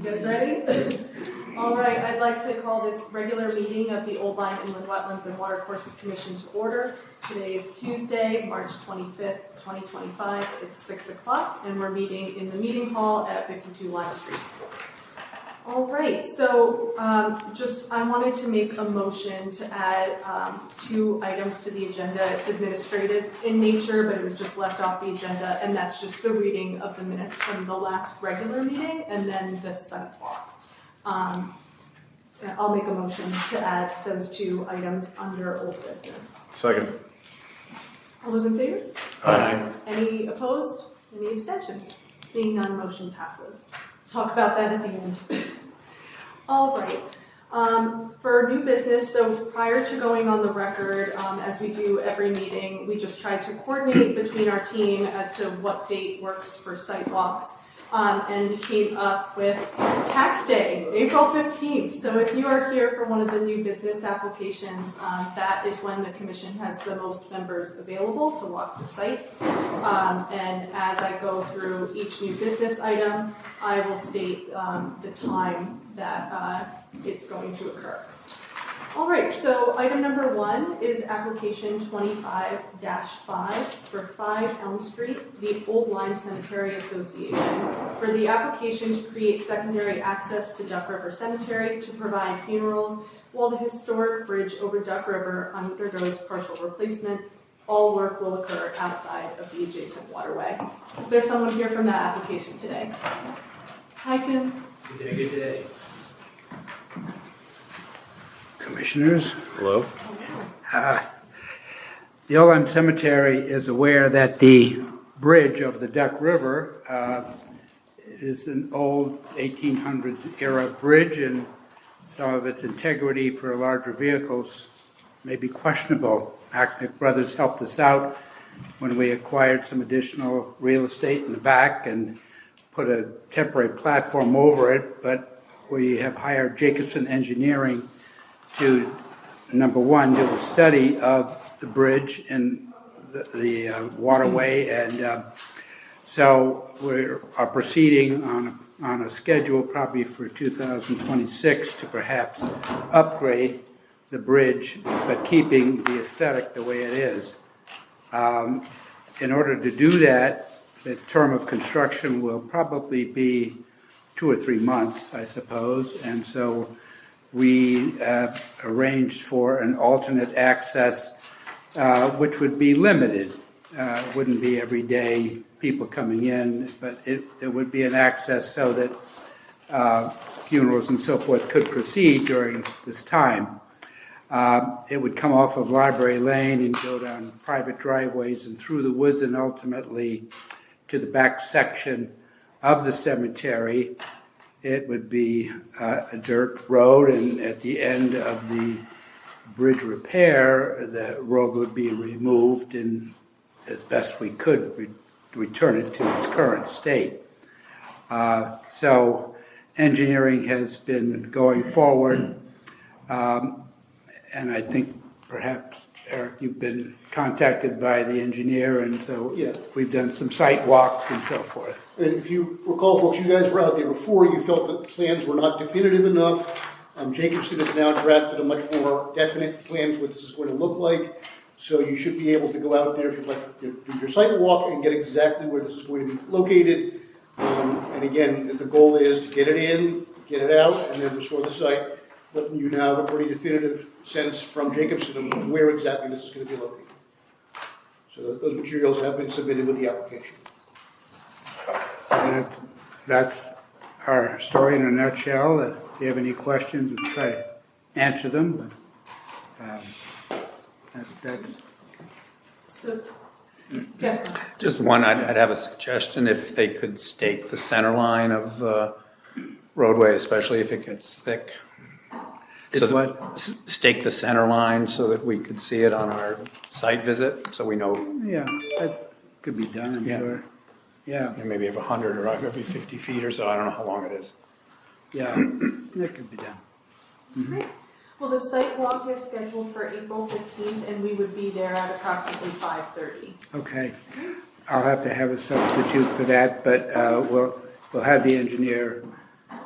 You guys ready? All right, I'd like to call this regular meeting of the Old Lyme Inland Wetlands and Watercourses Commission to order. Today is Tuesday, March 25th, 2025. It's 6 o'clock, and we're meeting in the meeting hall at 52 Lime Street. All right, so I wanted to make a motion to add 2 items to the agenda. It's administrative in nature, but it was just left off the agenda, and that's just the reading of the minutes from the last regular meeting and then the site walk. I'll make a motion to add those 2 items under old business. Second. All those in favor? Aye. Any opposed? Any abstentions? Seeing none, motion passes. Talk about that at the end. All right. For new business, so prior to going on the record, as we do every meeting, we just try to coordinate between our team as to what date works for site walks. And we came up with tax day, April 15th. So if you are here for one of the new business applications, that is when the commission has the most members available to walk the site. And as I go through each new business item, I will state the time that it's going to occur. All right, so item number 1 is application 25-5 for 5 Elm Street, the Old Lyme Cemetery Association, for the application to create secondary access to Duck River Cemetery to provide funerals while the historic bridge over Duck River undergoes partial replacement. All work will occur outside of the adjacent waterway. Is there someone here from that application today? Hi, Tim. Good day, good day. Commissioners, Hello? the Old Lyme Cemetery is aware that the bridge over the Duck River is an old 1800s era bridge, and some of its integrity for larger vehicles may be questionable. Hacknick Brothers helped us out when we acquired some additional real estate in the back and put a temporary platform over it, but we have hired Jacobson Engineering to, number 1, do a study of the bridge and the waterway, and so we are proceeding on a schedule probably for 2026 to perhaps upgrade the bridge, but keeping the aesthetic the way it is. In order to do that, the term of construction will probably be 2 or 3 months, I suppose, and so we arranged for an alternate access, which would be limited. It wouldn't be every day people coming in, but it would be an access so that funerals and so forth could proceed during this time. It would come off of Library Lane and go down private driveways and through the woods and ultimately to the back section of the cemetery. It would be a dirt road, and at the end of the bridge repair, the road would be removed and, as best we could, return it to its current state. So engineering has been going forward, and I think perhaps, Eric, you've been contacted by the engineer, and so Yeah. we've done some site walks and so forth. And if you recall, folks, you guys were out there before. You felt that the plans were not definitive enough. Jacobson has now drafted a much more definite plan for what this is going to look like. So you should be able to go out there if you'd like to do your site walk and get exactly where this is going to be located. And again, the goal is to get it in, get it out, and then restore the site. But you now have a pretty definitive sense from Jacobson of where exactly this is going to be located. So those materials have been submitted with the application. And that's our story in a nutshell. If you have any questions, we'll try to answer them. But that's So, yes, ma'am. Just one, I'd have a suggestion if they could stake the center line of the roadway, especially if it gets thick. It's what? Stake the center line so that we could see it on our site visit, so we know, Yeah, that could be done, I'm Yeah. sure. Yeah, maybe every 100 or every 50 feet or so, I don't know how long it is. yeah, that could be done. Great. Well, the site walk is scheduled for April 15th, and we would be there at approximately 5:30. Okay. I'll have to have a substitute for that, but we'll have the engineer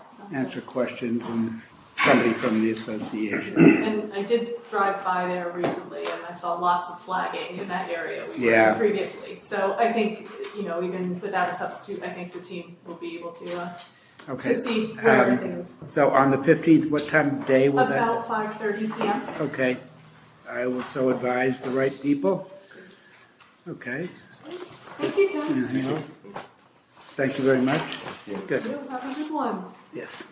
Sounds good. answer questions and somebody from the association. And I did drive by there recently, and I saw lots of flagging in that area we were Yeah. in previously. So I think, even without a substitute, I think the team will be able to Okay. see where everything is. So on the 15th, what time of day will that? About 5:30 p.m. Okay. I will so advise the right people. Okay. Thank you, Tim. Anything else? Thank you very much. Good. You have a good one. Yes.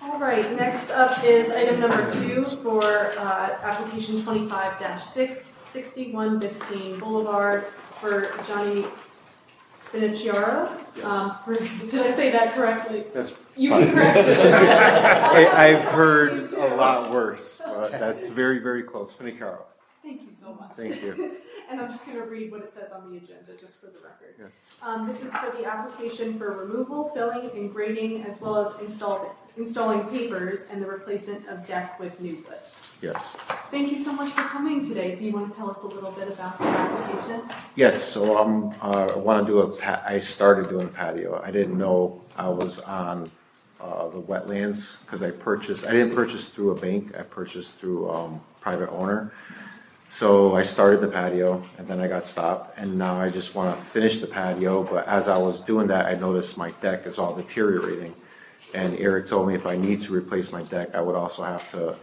All right, next up is item number 2 for application 25-6, 61 Biscayne Boulevard for Johnny Finiciaro. Did I say that correctly? That's You can correct me. I've heard a lot worse, but that's very, very close. Finicaro. Thank you so much. Thank you. And I'm just going to read what it says on the agenda, just for the record. Yes. This is for the application for removal, filling, and grading, as well as installing pavers and the replacement of deck with new wood. Yes. Thank you so much for coming today. Do you want to tell us a little bit about the application? Yes. So I want to do I started doing a patio. I didn't know I was on the wetlands because I didn't purchase through a bank. I purchased through private owner. So I started the patio and then I got stopped, and now I just want to finish the patio. But as I was doing that, I noticed my deck is all deteriorating. And Eric told me if I need to replace my deck, I would also have to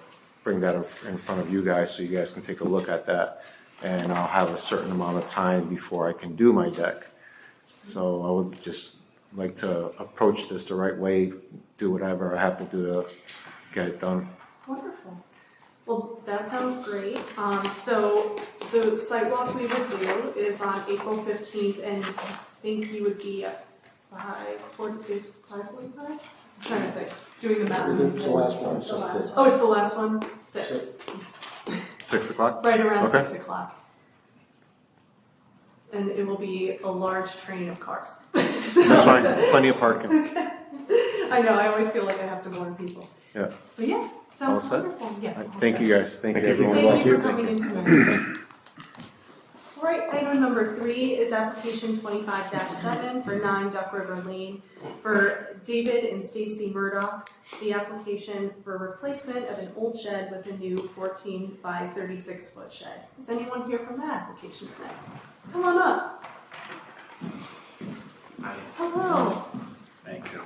bring that in front of you guys so you guys can take a look at that. And I'll have a certain amount of time before I can do my deck. So I would just like to approach this the right way, do whatever I have to do to get it done. Wonderful. Well, that sounds great. So the site walk we would do is on April 15th, and I think you would be at 5:45? I'm trying to think, doing the math. It's the last one, It's the so last- 6. Oh, it's the last one? 6. 6 o'clock? Right around Okay. 6 o'clock. And it will be a large train of cars. That's fine, plenty of parking. I know, I always feel like I have to warn people. Yeah. But yes, sounds All set? wonderful. Yeah. all Thank set. you guys, thank you everyone. Thank you for coming in tonight. All right, item number 3 is application 25-7 for 9 Duck River Lane for David and Stacy Murdoch. The application for replacement of an old shed with a new 14 by 36 foot shed. Is anyone here from that application tonight? Come on up. Hello. Thank you.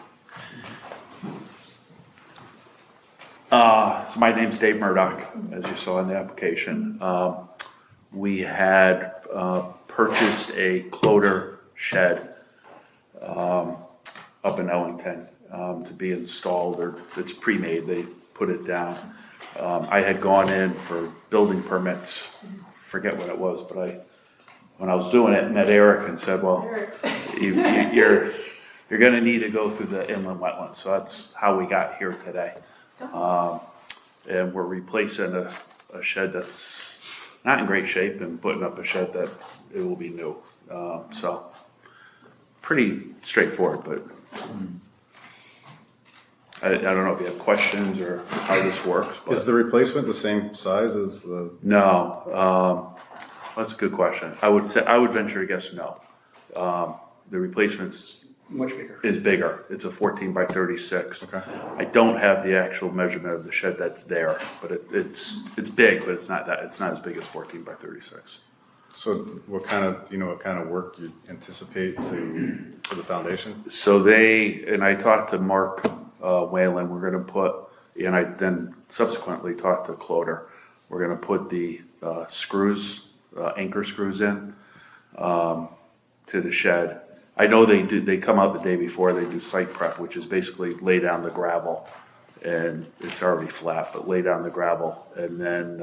So my name's Dave Murdoch, as you saw in the application. We had purchased a cloder shed up in Ellington to be installed, or it's pre-made, they put it down. I had gone in for building permits, forget what it was, but when I was doing it, met Eric and said, well, Eric. you're gonna need to go through the inland wetlands, so that's how we got here today. And we're replacing a shed that's not in great shape and putting up a shed that it will be new. So pretty straightforward, but I don't know if you have questions or how this works. But Is the replacement the same size as the? no, that's a good question. I would venture to guess no. The replacement's Much bigger. is bigger. It's a 14 by 36. Okay. I don't have the actual measurement of the shed that's there, but it's big, but it's not as big as 14 by 36. So what kind of work you anticipate for the foundation? So I talked to Mark Whalen, we're gonna put, and I then subsequently talked to Cloder, we're gonna put the screws, anchor screws in to the shed. I know they come out the day before, they do site prep, which is basically lay down the gravel, and it's already flat, but lay down the gravel, and then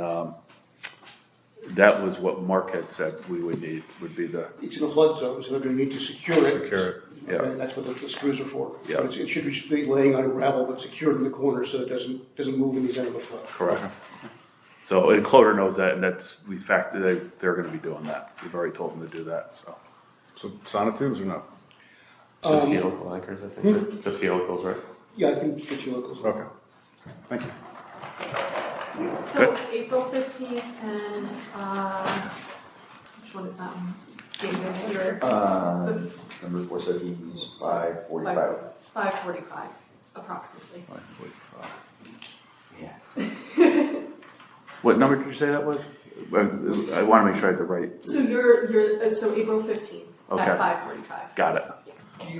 that was what Mark had said we would need, would be the, It's in a flood zone, so they're gonna need to secure it. Secure it. Yeah. Okay, that's what the screws are for. Yeah. But it should be laying on gravel, but secured in the corner so it doesn't move in the event of a flood. correct. So, and Cloder knows that, and they're gonna be doing that, we've already told them to do that, so. So sonotubes or no? Just helical anchors, I think. Just helicals, right? Yeah, I think it's just your locals. Okay, thank you. So April 15th and, which one is that one? James, I think you're. Number 4 says 5:45. 5:45, approximately. 5:45. Yeah. What number did you say that was? I want to make sure I have the right. So so April 15th Okay. at 5:45. Got it.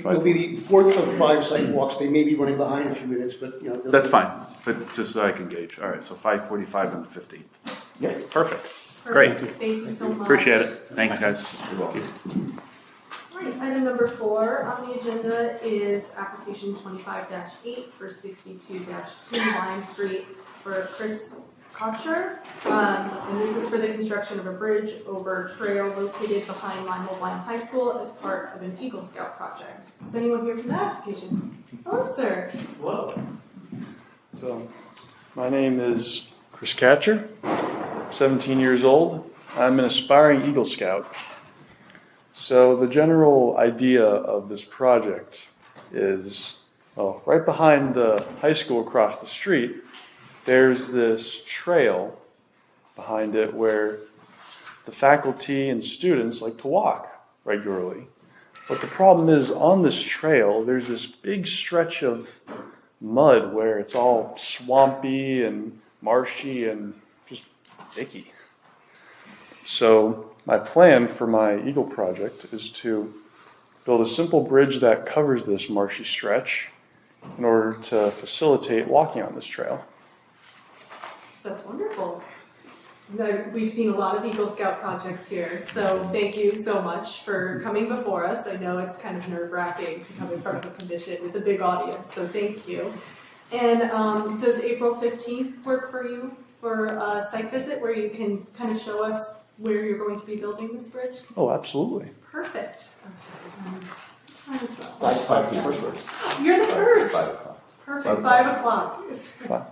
You'll be the fourth of 5 sidewalks. They may be running behind a few minutes, but, you know. they'll That's be- fine, but just so I can gauge. All right, so 5:45 on the 15th. Yeah. Perfect. Perfect. Great. Thank you so much. Appreciate it. Thanks, guys. You're welcome. All right, item number 4 on the agenda is application 25-8 for 62-2 Lime Street for Chris Kocher. And this is for the construction of a bridge over trail located behind Lime Old Lyme High School as part of an Eagle Scout project. Is anyone here for that application? Hello, sir. Hello. So, my name is Chris Catcher, 17 years old. I'm an aspiring Eagle Scout. So, the general idea of this project is, well, right behind the high school across the street, there's this trail behind it where the faculty and students like to walk regularly. But the problem is, on this trail, there's this big stretch of mud where it's all swampy and marshy and just icky. So my plan for my Eagle project is to build a simple bridge that covers this marshy stretch in order to facilitate walking on this trail. That's wonderful. We've seen a lot of Eagle Scout projects here, so thank you so much for coming before us. I know it's kind of nerve-wracking to come in front of a commission with a big audience, so thank you. And does April 15th work for you for a site visit where you can kind of show us where you're going to be building this bridge? Oh, absolutely. Perfect. Okay. What time is that? That's 5 people. You're the first. 5 o'clock. Perfect, 5 o'clock.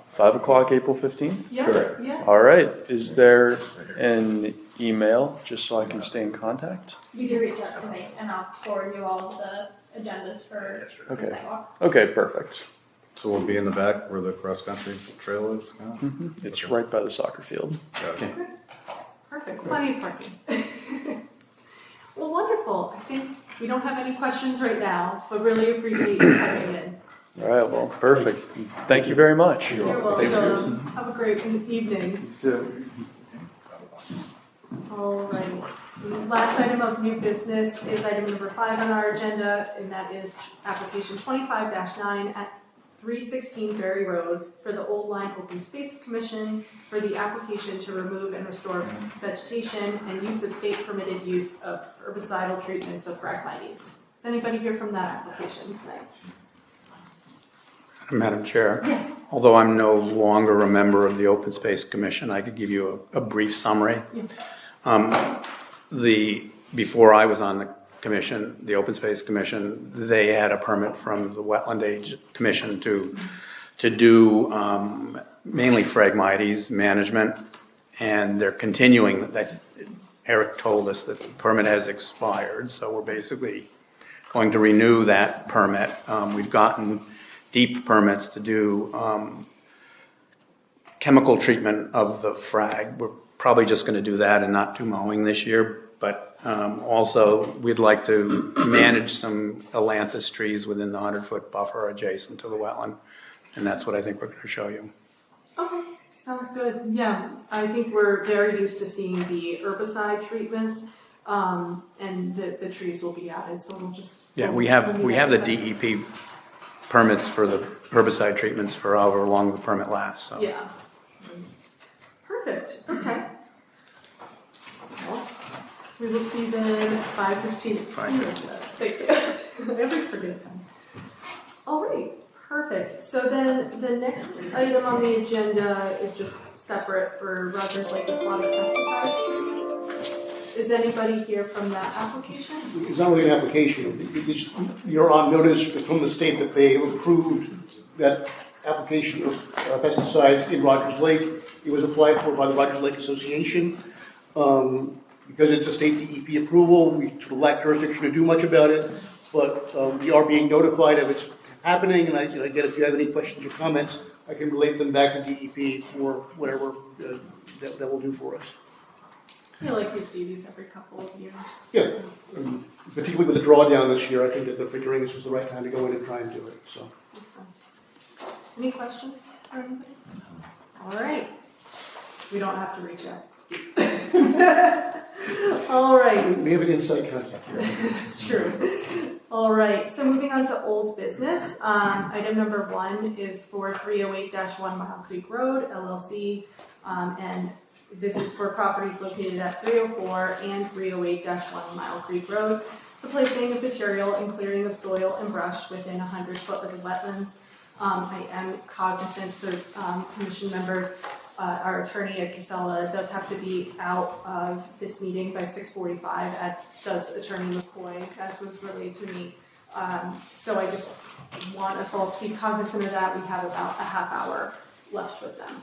5 o'clock, April 15th? Yes, Correct. yeah. All right. Is there an email just so I can stay in contact? You can reach out to me and I'll forward you all the agendas for the Okay. sidewalk. Okay, perfect. So we'll be in the back where the cross-country trail is now? It's right by the soccer field. Okay. Perfect, plenty of parking. Well, wonderful. I think we don't have any questions right now, but really appreciate you coming in. All right, well, perfect. Thank you very much. You're welcome. Have a great evening. All right. The last item of new business is item number 5 on our agenda, and that is application 25-9 at 316 Ferry Road for the Old Lyme Open Space Commission for the application to remove and restore vegetation and use of state permitted use of herbicidal treatments of Phragmites. Is anybody here from that application tonight? Madam Chair. Yes. Although I'm no longer a member of the Open Space Commission, I could give you a brief summary. Before I was on the commission, the Open Space Commission, they had a permit from the Wetland Commission to do mainly Phragmites management, and they're continuing. That Eric told us that the permit has expired, so we're basically going to renew that permit. We've gotten deep permits to do chemical treatment of the frag. We're probably just going to do that and not do mowing this year. But also, we'd like to manage some ailanthus trees within the 100-foot buffer adjacent to the wetland. And that's what I think we're going to show you. Okay, sounds good. Yeah, I think we're very used to seeing the herbicide treatments, and the trees will be added, so we'll just. Yeah, we have the DEP permits for the herbicide treatments for however long the permit lasts, so. Yeah. Perfect, okay. Well, we will see then at 5:15. 5:15. Thank you. I always forget time. All right, perfect. So then the next item on the agenda is just separate for Rogers Lake Aquatic Pesticides treatment. Is anybody here from that application? It's not really an application. You're on notice from the state that they have approved that application of pesticides in Rogers Lake. It was applied for by the Rogers Lake Association. Because it's a state DEP approval, we sort of lack jurisdiction to do much about it, but we are being notified of its happening, and again, if you have any questions or comments, I can relate them back to DEP for whatever that will do for us. I feel like we see these every couple of years. Yeah. particularly with the drawdown this year, I think that they're figuring this was the right time to go in and try and do it, so. Makes sense. Any questions for anybody? All right. We don't have to reach out. Steve. All right. We have an inside contact here. That's true. All right. So moving on to old business. Item number 1 is for 308-1 Mile Creek Road, LLC. And this is for properties located at 304 and 308-1 Mile Creek Road. The placing of material and clearing of soil and brush within 100 foot of the wetlands. I am cognizant, so commission members, our attorney at Casella does have to be out of this meeting by 6:45, as does Attorney McCoy, as was relayed to me. So I just want us all to be cognizant of that. We have about a half hour left with them.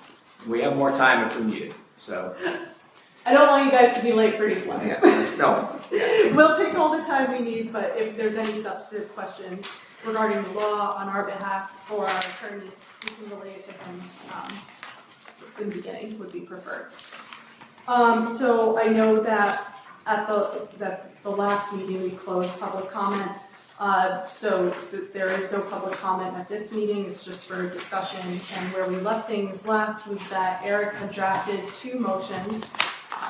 We have more time if we need it, so. I don't want you guys to be late for Eastland. Yeah, no. We'll take all the time we need, but if there's any substantive questions regarding the law on our behalf or our attorney, you can relay it to him in the beginning, would be preferred. So I know that at the last meeting we closed public comment. So there is no public comment at this meeting, it's just for discussion. And where we left things last was that Eric had drafted 2 motions.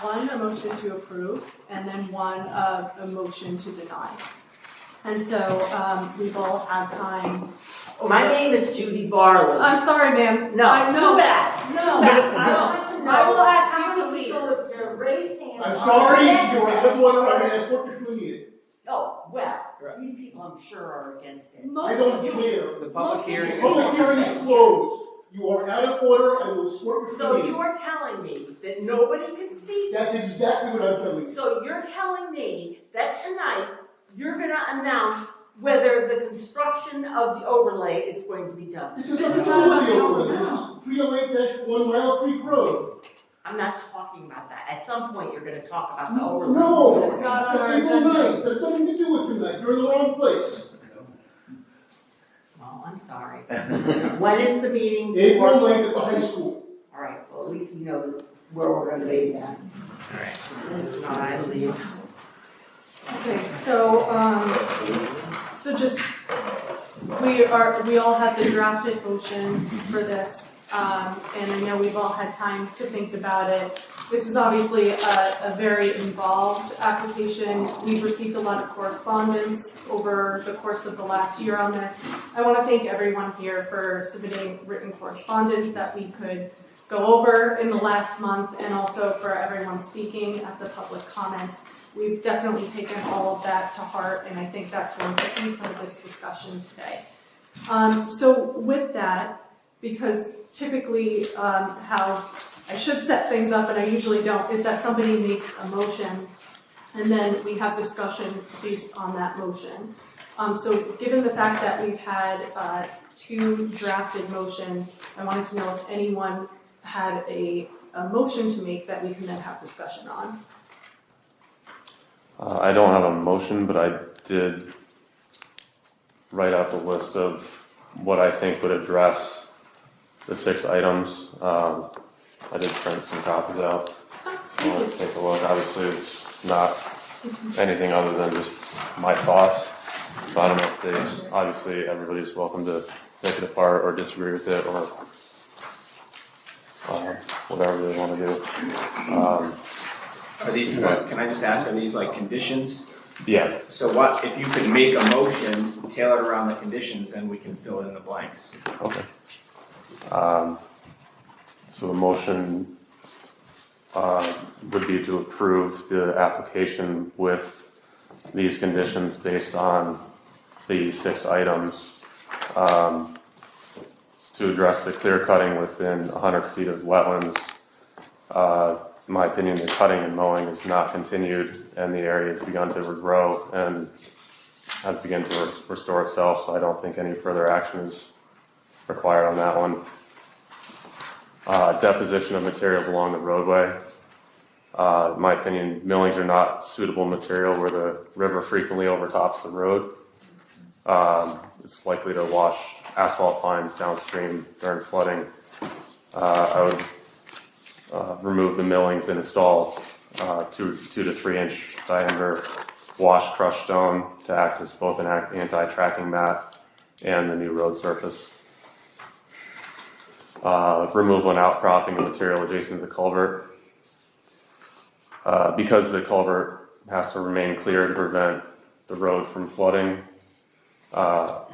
One, a motion to approve, and then one, a motion to deny. And so we've all had time. My name is Judy Varley. I'm sorry, ma'am. No, No, too bad. No, I want to know. I will ask how you to many leave. people with their raised hands I'm are sorry, against you're it? out of order, I'm gonna escort you from the meeting. Oh, well, these people I'm sure are against it. I Most don't of you, care. The public Most of hearing these is. Public hearing is closed. You are out of order, I will escort you from the So meeting. you are telling me that nobody can speak? That's exactly what I'm telling you. So you're telling me that tonight you're gonna announce whether the construction of the overlay is going to be done? This is This is not not about the the overlay, overlay. this is 308-1 Mile Creek Road. I'm not talking about that. At some point, you're gonna talk about the overlay. No, It's not on that's our April agenda. 9th, that's nothing to do with tonight, you're in the wrong place. Oh, I'm sorry. When is the meeting? April 9th at the high school. All right, well, at least we know where we're gonna be then. All right. If not, I leave. okay, so just, we all have the drafted motions for this, and I know we've all had time to think about it. This is obviously a very involved application. We've received a lot of correspondence over the course of the last year on this. I want to thank everyone here for submitting written correspondence that we could go over in the last month, and also for everyone speaking at the public comments. We've definitely taken all of that to heart, and I think that's going to feed some of this discussion today. So with that, because typically how I should set things up, and I usually don't, is that somebody makes a motion, and then we have discussion based on that motion. So given the fact that we've had 2 drafted motions, I wanted to know if anyone had a motion to make that we can then have discussion on. I don't have a motion, but I did write out the list of what I think would address the 6 items. I did print some copies out. If you want to take a look, obviously it's not anything other than just my thoughts. So I don't know if they, obviously everybody's welcome to take it apart or disagree with it or whatever they want to do. Are these, can I just ask, are these like conditions? Yes. So what, if you could make a motion tailored around the conditions, then we can fill in the blanks. Okay. So the motion would be to approve the application with these conditions based on the 6 items. It's to address the clear cutting within 100 feet of wetlands. In my opinion, the cutting and mowing is not continued and the area has begun to regrow and has begun to restore itself, so I don't think any further action is required on that one. Deposition of materials along the roadway. In my opinion, millings are not suitable material where the river frequently overtops the road. It's likely to wash asphalt fines downstream during flooding. I would remove the millings and install 2 to 3 inch diameter washed crushed stone to act as both an anti-tracking mat and the new road surface. Removal and outcropping of material adjacent to the culvert. Because the culvert has to remain clear to prevent the road from flooding, the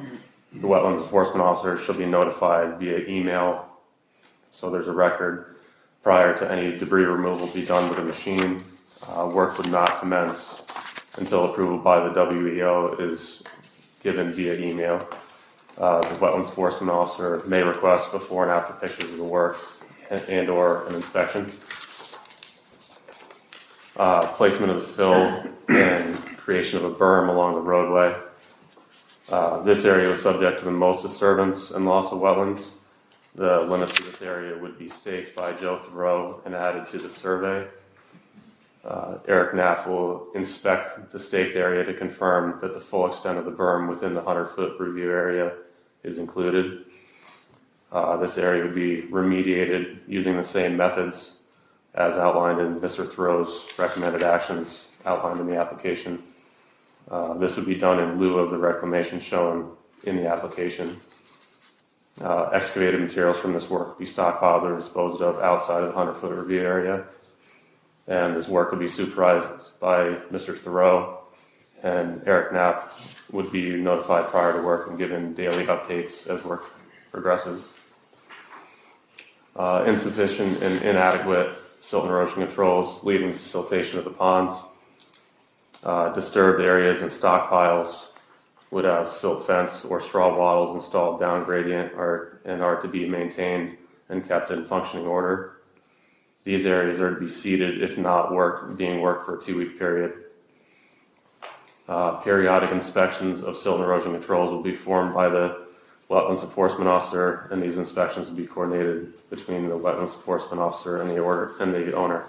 wetlands enforcement officer shall be notified via email, so there's a record prior to any debris removal be done with a machine. Work would not commence until approval by the WEO is given via email. The wetlands enforcement officer may request before and after pictures of the work and or an inspection. Placement of the fill and creation of a berm along the roadway. This area was subject to the most disturbance and loss of wetlands. The limits of this area would be staked by Joe Thoreau and added to the survey. Eric Knapp will inspect the staked area to confirm that the full extent of the berm within the 100-foot review area is included. This area would be remediated using the same methods as outlined in Mr. Thoreau's recommended actions outlined in the application. This would be done in lieu of the reclamation shown in the application. Excavated materials from this work would be stockpiled or disposed of outside of the 100-foot review area. And this work would be supervised by Mr. Thoreau, and Eric Knapp would be notified prior to work and given daily updates as work progresses. Insufficient and inadequate silt and erosion controls leading to siltation of the ponds. Disturbed areas and stockpiles would have silt fence or straw wattles installed down gradient and are to be maintained and kept in functioning order. These areas are to be seeded if not being worked for a 2-week period. Periodic inspections of silt and erosion controls will be performed by the wetlands enforcement officer, and these inspections will be coordinated between the wetlands enforcement officer and the owner.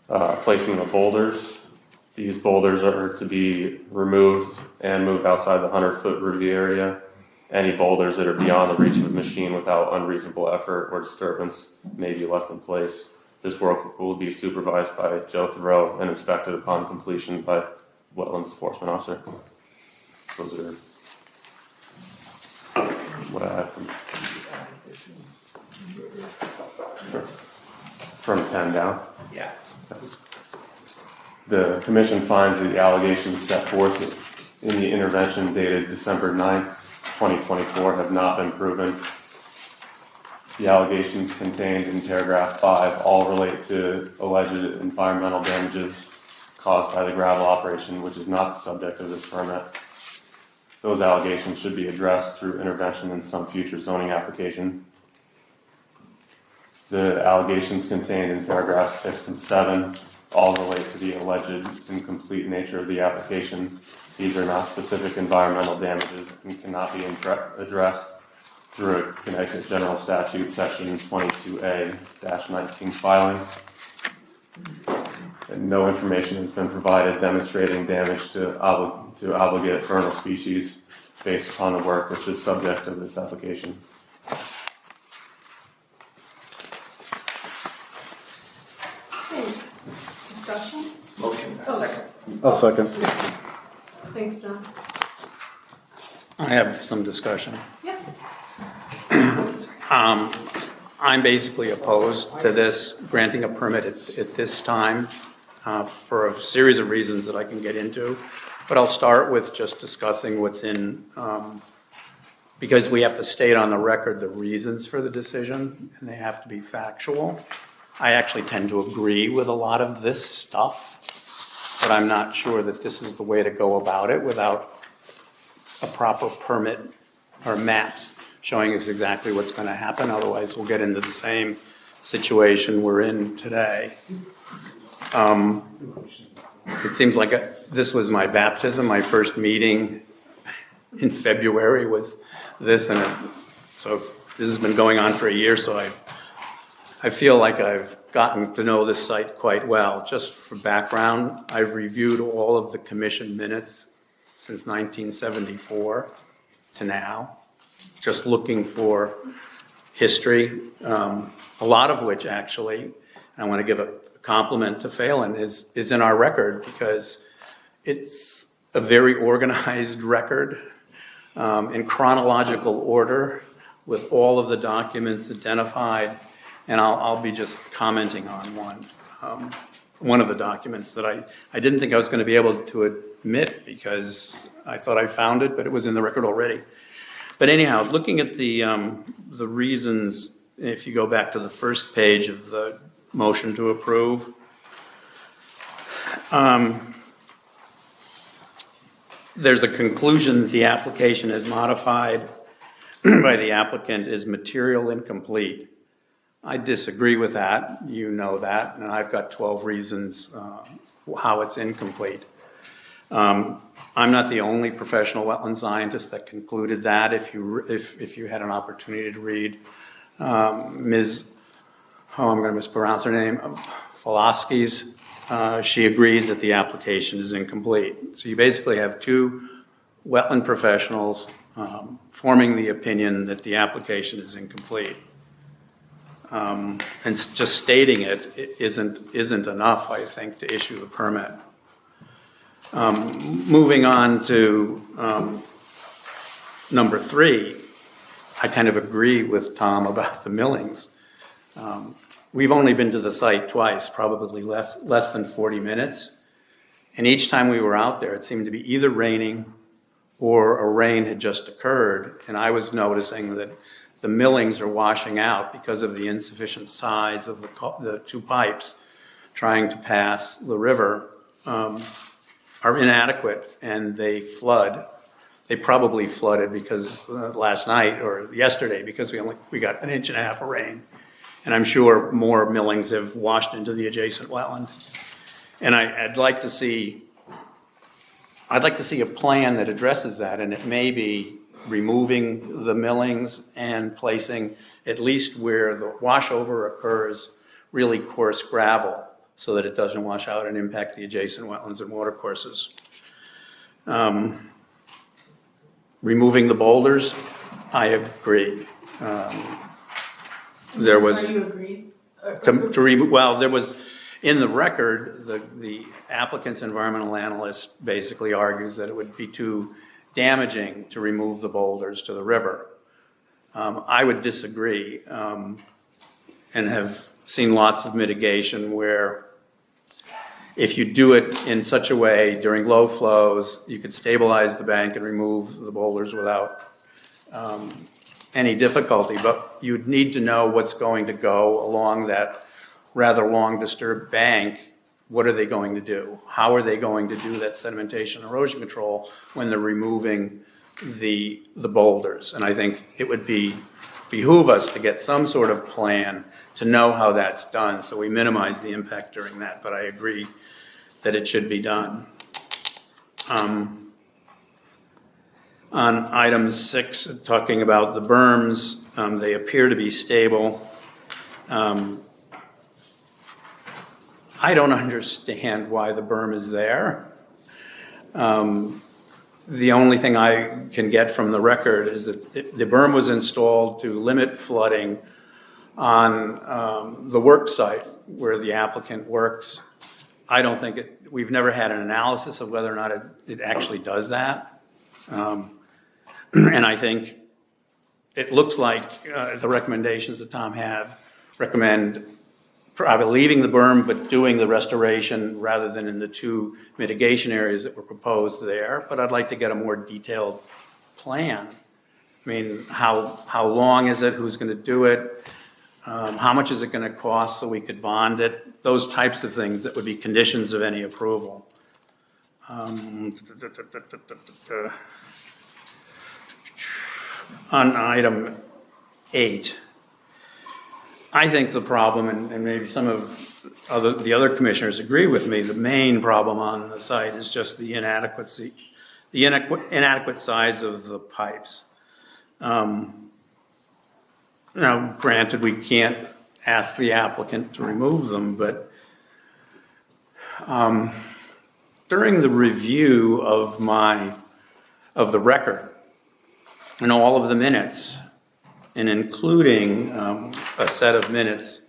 Placement of boulders. These boulders are to be removed and moved outside the 100-foot review area. Any boulders that are beyond the reach of the machine without unreasonable effort or disturbance may be left in place. This work will be supervised by Joe Thoreau and inspected upon completion by wetlands enforcement officer. Those are what I have from 10 down. Yeah. The commission finds that the allegations set forth in the intervention dated December 9th, 2024 have not been proven. The allegations contained in paragraph 5 all relate to alleged environmental damages caused by the gravel operation, which is not the subject of this permit. Those allegations should be addressed through intervention in some future zoning application. The allegations contained in paragraphs 6 and 7 all relate to the alleged incomplete nature of the application. These are not specific environmental damages and cannot be addressed through a Connecticut General Statute section 22A-19 filing. And no information has been provided demonstrating damage to obligate vernal species based upon the work which is subject of this application. Okay, discussion? Motion, second. I'll second. Thanks, John. I have some discussion. Yeah. I'm basically opposed to this, granting a permit at this time for a series of reasons that I can get into. But I'll start with just discussing what's in, because we have to state on the record the reasons for the decision, and they have to be factual. I actually tend to agree with a lot of this stuff, but I'm not sure that this is the way to go about it without a proper permit or maps showing us exactly what's going to happen. Otherwise, we'll get into the same situation we're in today. It seems like this was my baptism. My first meeting in February was this, and so this has been going on for a year, so I feel like I've gotten to know this site quite well. Just for background, I've reviewed all of the commission minutes since 1974 to now, just looking for history, a lot of which actually, I want to give a compliment to Phelan, is in our record, because It's a very organized record in chronological order with all of the documents identified. And I'll be just commenting on one of the documents that I didn't think I was going to be able to admit because I thought I found it, but it was in the record already. But anyhow, looking at the reasons, if you go back to the first page of the motion to approve, there's a conclusion that the application is modified by the applicant is material incomplete. I disagree with that. You know that, and I've got 12 reasons how it's incomplete. I'm not the only professional wetland scientist that concluded that. If you had an opportunity to read I'm going to mispronounce her name, Foloski's, she agrees that the application is incomplete. So you basically have two wetland professionals forming the opinion that the application is incomplete. And just stating it isn't enough, I think, to issue a permit. Moving on to number 3, I kind of agree with Tom about the millings. We've only been to the site twice, probably less than 40 minutes. And each time we were out there, it seemed to be either raining or a rain had just occurred. And I was noticing that the millings are washing out because of the insufficient size of the 2 pipes trying to pass the river are inadequate, and they flood. They probably flooded because last night or yesterday because we got 1.5 inches of rain. And I'm sure more millings have washed into the adjacent wetland. And I'd like to see a plan that addresses that, and it may be removing the millings and placing, at least where the washover occurs, really coarse gravel so that it doesn't wash out and impact the adjacent wetlands and watercourses. Removing the boulders, I agree. There was So you agreed? there was in the record the applicant's environmental analyst basically argues that it would be too damaging to remove the boulders to the river. I would disagree, and have seen lots of mitigation where if you do it in such a way during low flows, you could stabilize the bank and remove the boulders without any difficulty. But you'd need to know what's going to go along that rather long disturbed bank. What are they going to do? How are they going to do that sedimentation erosion control when they're removing the boulders? And I think it would behoove us to get some sort of plan to know how that's done so we minimize the impact during that. But I agree that it should be done. On item 6, talking about the berms, they appear to be stable. I don't understand why the berm is there. The only thing I can get from the record is that the berm was installed to limit flooding on the work site where the applicant works. I don't think we've never had an analysis of whether or not it actually does that. And I think it looks like the recommendations that Tom recommend probably leaving the berm but doing the restoration rather than in the 2 mitigation areas that were proposed there. But I'd like to get a more detailed plan. I mean, how long is it? Who's going to do it? How much is it going to cost so we could bond it? Those types of things that would be conditions of any approval. On item 8, I think the problem, and maybe some of the other commissioners agree with me, the main problem on the site is just the inadequate size of the pipes. Now, granted, we can't ask the applicant to remove them, but during the review of the record and all of the minutes, and including a set of minutes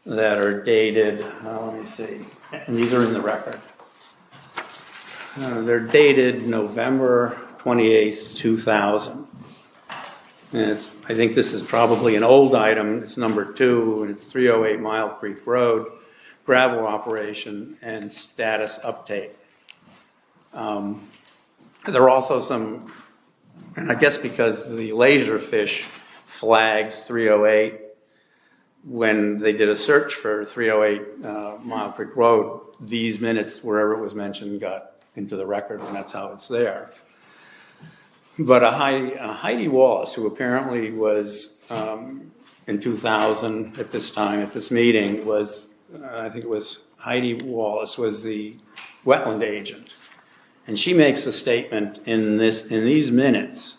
that are dated, let me see, and these are in the record. They're dated November 28th, 2000. And I think this is probably an old item. It's number 2, and it's 308 Mile Creek Road, gravel operation and status update. There are also some, and I guess because the Laserfish flags 308, when they did a search for 308 Mile Creek Road, these minutes, wherever it was mentioned, got into the record, and that's how it's there. But Heidi Wallace, who apparently was in 2000 at this time, at this meeting, was, I think it was Heidi Wallace was the wetland agent. And she makes a statement in these minutes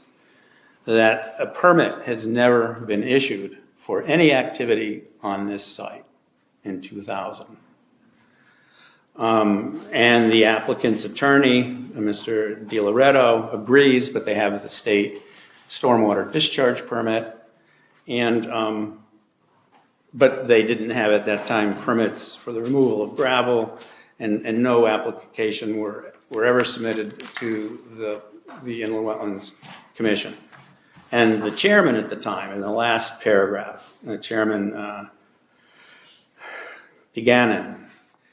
that a permit has never been issued for any activity on this site in 2000. And the applicant's attorney, Mr. DiLoretto, agrees, but they have the state stormwater discharge permit, and but they didn't have at that time permits for the removal of gravel, and no application were ever submitted to the Inland Wetlands Commission. And the chairman at the time, in the last paragraph, the chairman DeGannon,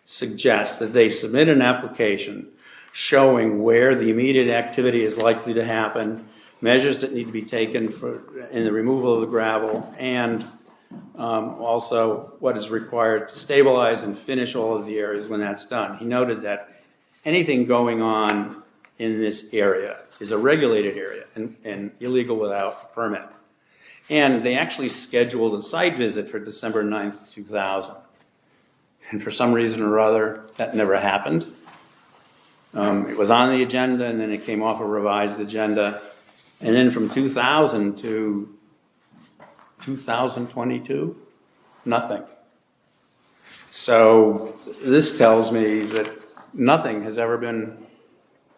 suggests that they submit an application showing where the immediate activity is likely to happen, measures that need to be taken in the removal of the gravel, and also what is required to stabilize and finish all of the areas when that's done. He noted that anything going on in this area is a regulated area and illegal without a permit. And they actually scheduled a site visit for December 9th, 2000. And for some reason or other, that never happened. It was on the agenda, and then it came off a revised agenda. And then from 2000 to 2022, nothing. So this tells me that nothing has ever been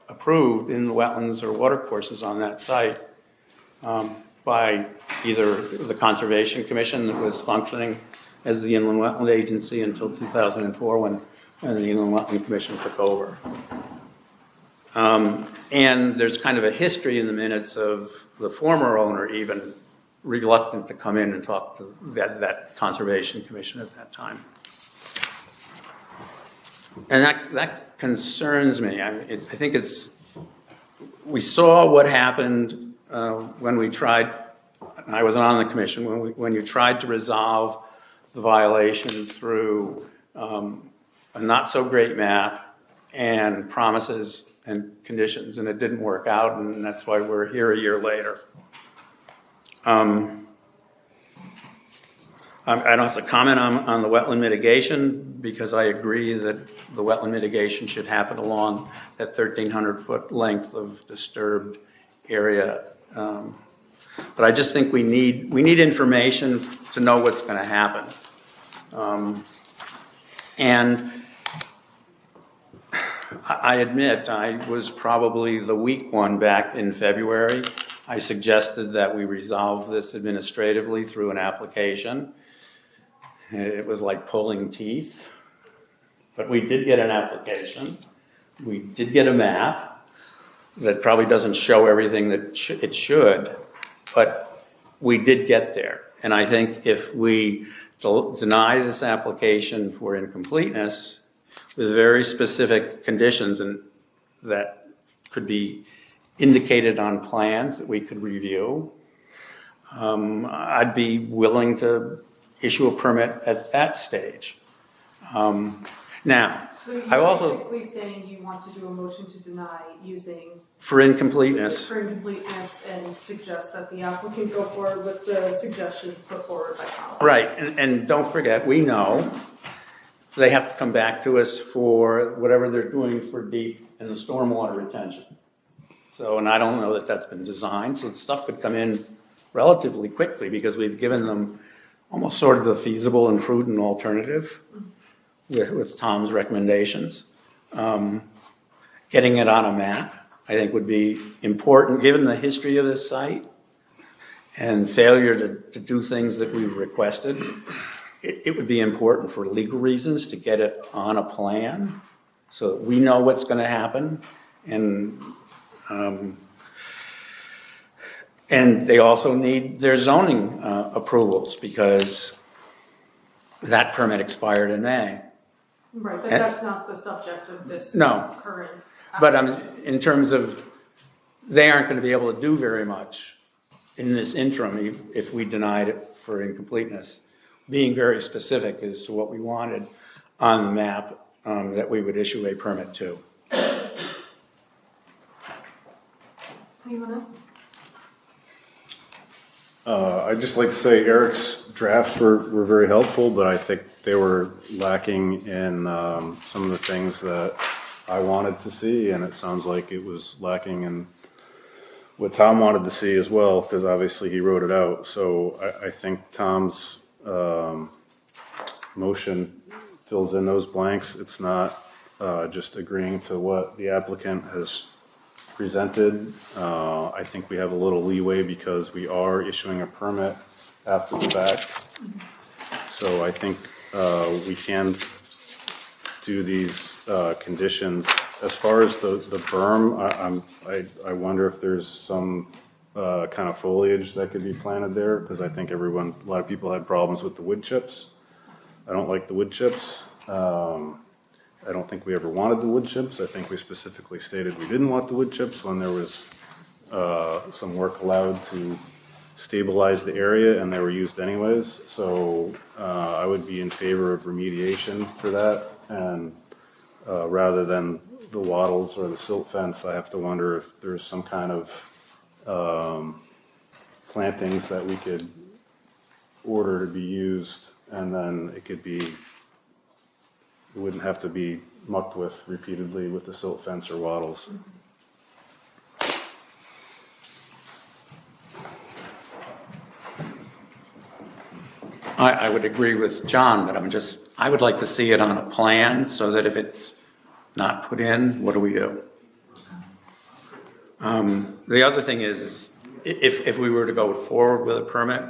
approved in the wetlands or watercourses on that site by either the Conservation Commission that was functioning as the Inland Wetland Agency until 2004 when the Inland Wetland Commission took over. And there's kind of a history in the minutes of the former owner even reluctant to come in and talk to that Conservation Commission at that time. And that concerns me. I think we saw what happened when we tried, I wasn't on the commission, when you tried to resolve the violation through a not so great map and promises and conditions, and it didn't work out, and that's why we're here a year later. I don't have to comment on the wetland mitigation because I agree that the wetland mitigation should happen along that 1,300-foot length of disturbed area. But I just think we need information to know what's going to happen. And I admit I was probably the weak one back in February. I suggested that we resolve this administratively through an application. It was like pulling teeth, but we did get an application. We did get a map that probably doesn't show everything that it should, but we did get there. And I think if we deny this application for incompleteness with very specific conditions and that could be indicated on plans that we could review, I'd be willing to issue a permit at that stage. Now, So I you're also, basically saying you want to do a motion to deny using for incompleteness, and suggest that the applicant go forward with the suggestions put forward by Colin. right, and don't forget, we know they have to come back to us for whatever they're doing for deep and the stormwater retention. So, and I don't know that that's been designed, so stuff could come in relatively quickly because we've given them almost sort of the feasible and prudent alternative with Tom's recommendations. Getting it on a map, I think, would be important given the history of this site and failure to do things that we've requested. It would be important for legal reasons to get it on a plan so that we know what's going to happen And they also need their zoning approvals because that permit expired in May. Right, but that's not the subject of this No. current. But in terms of, they aren't going to be able to do very much in this interim if we denied it for incompleteness. Being very specific as to what we wanted on the map that we would issue a permit to. Anyone else? I'd just like to say Eric's drafts were very helpful, but I think they were lacking in some of the things that I wanted to see, and it sounds like it was lacking in what Tom wanted to see as well, because obviously he wrote it out. So I think Tom's motion fills in those blanks. It's not just agreeing to what the applicant has presented. I think we have a little leeway because we are issuing a permit after the fact. So I think we can do these conditions. As far as the berm, I wonder if there's some kind of foliage that could be planted there, because I think a lot of people had problems with the wood chips. I don't like the wood chips. I don't think we ever wanted the wood chips. I think we specifically stated we didn't want the wood chips when there was some work allowed to stabilize the area, and they were used anyways. So I would be in favor of remediation for that, and rather than the wattles or the silt fence, I have to wonder if there's some kind of plantings that we could order to be used, and then it wouldn't have to be mucked with repeatedly with the silt fence or wattles. I would agree with John, but I would like to see it on a plan so that if it's not put in, what do we do? The other thing is if we were to go forward with a permit,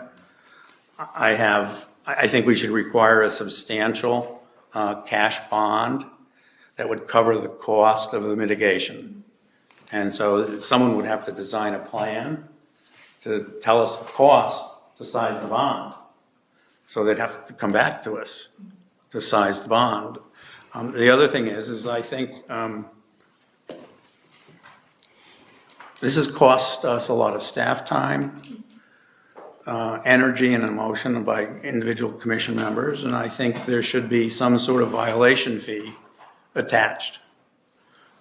I think we should require a substantial cash bond that would cover the cost of the mitigation. And so someone would have to design a plan to tell us the cost to size the bond. So they'd have to come back to us to size the bond. The other thing is I think this has cost us a lot of staff time, energy and emotion by individual commission members, and I think there should be some sort of violation fee attached.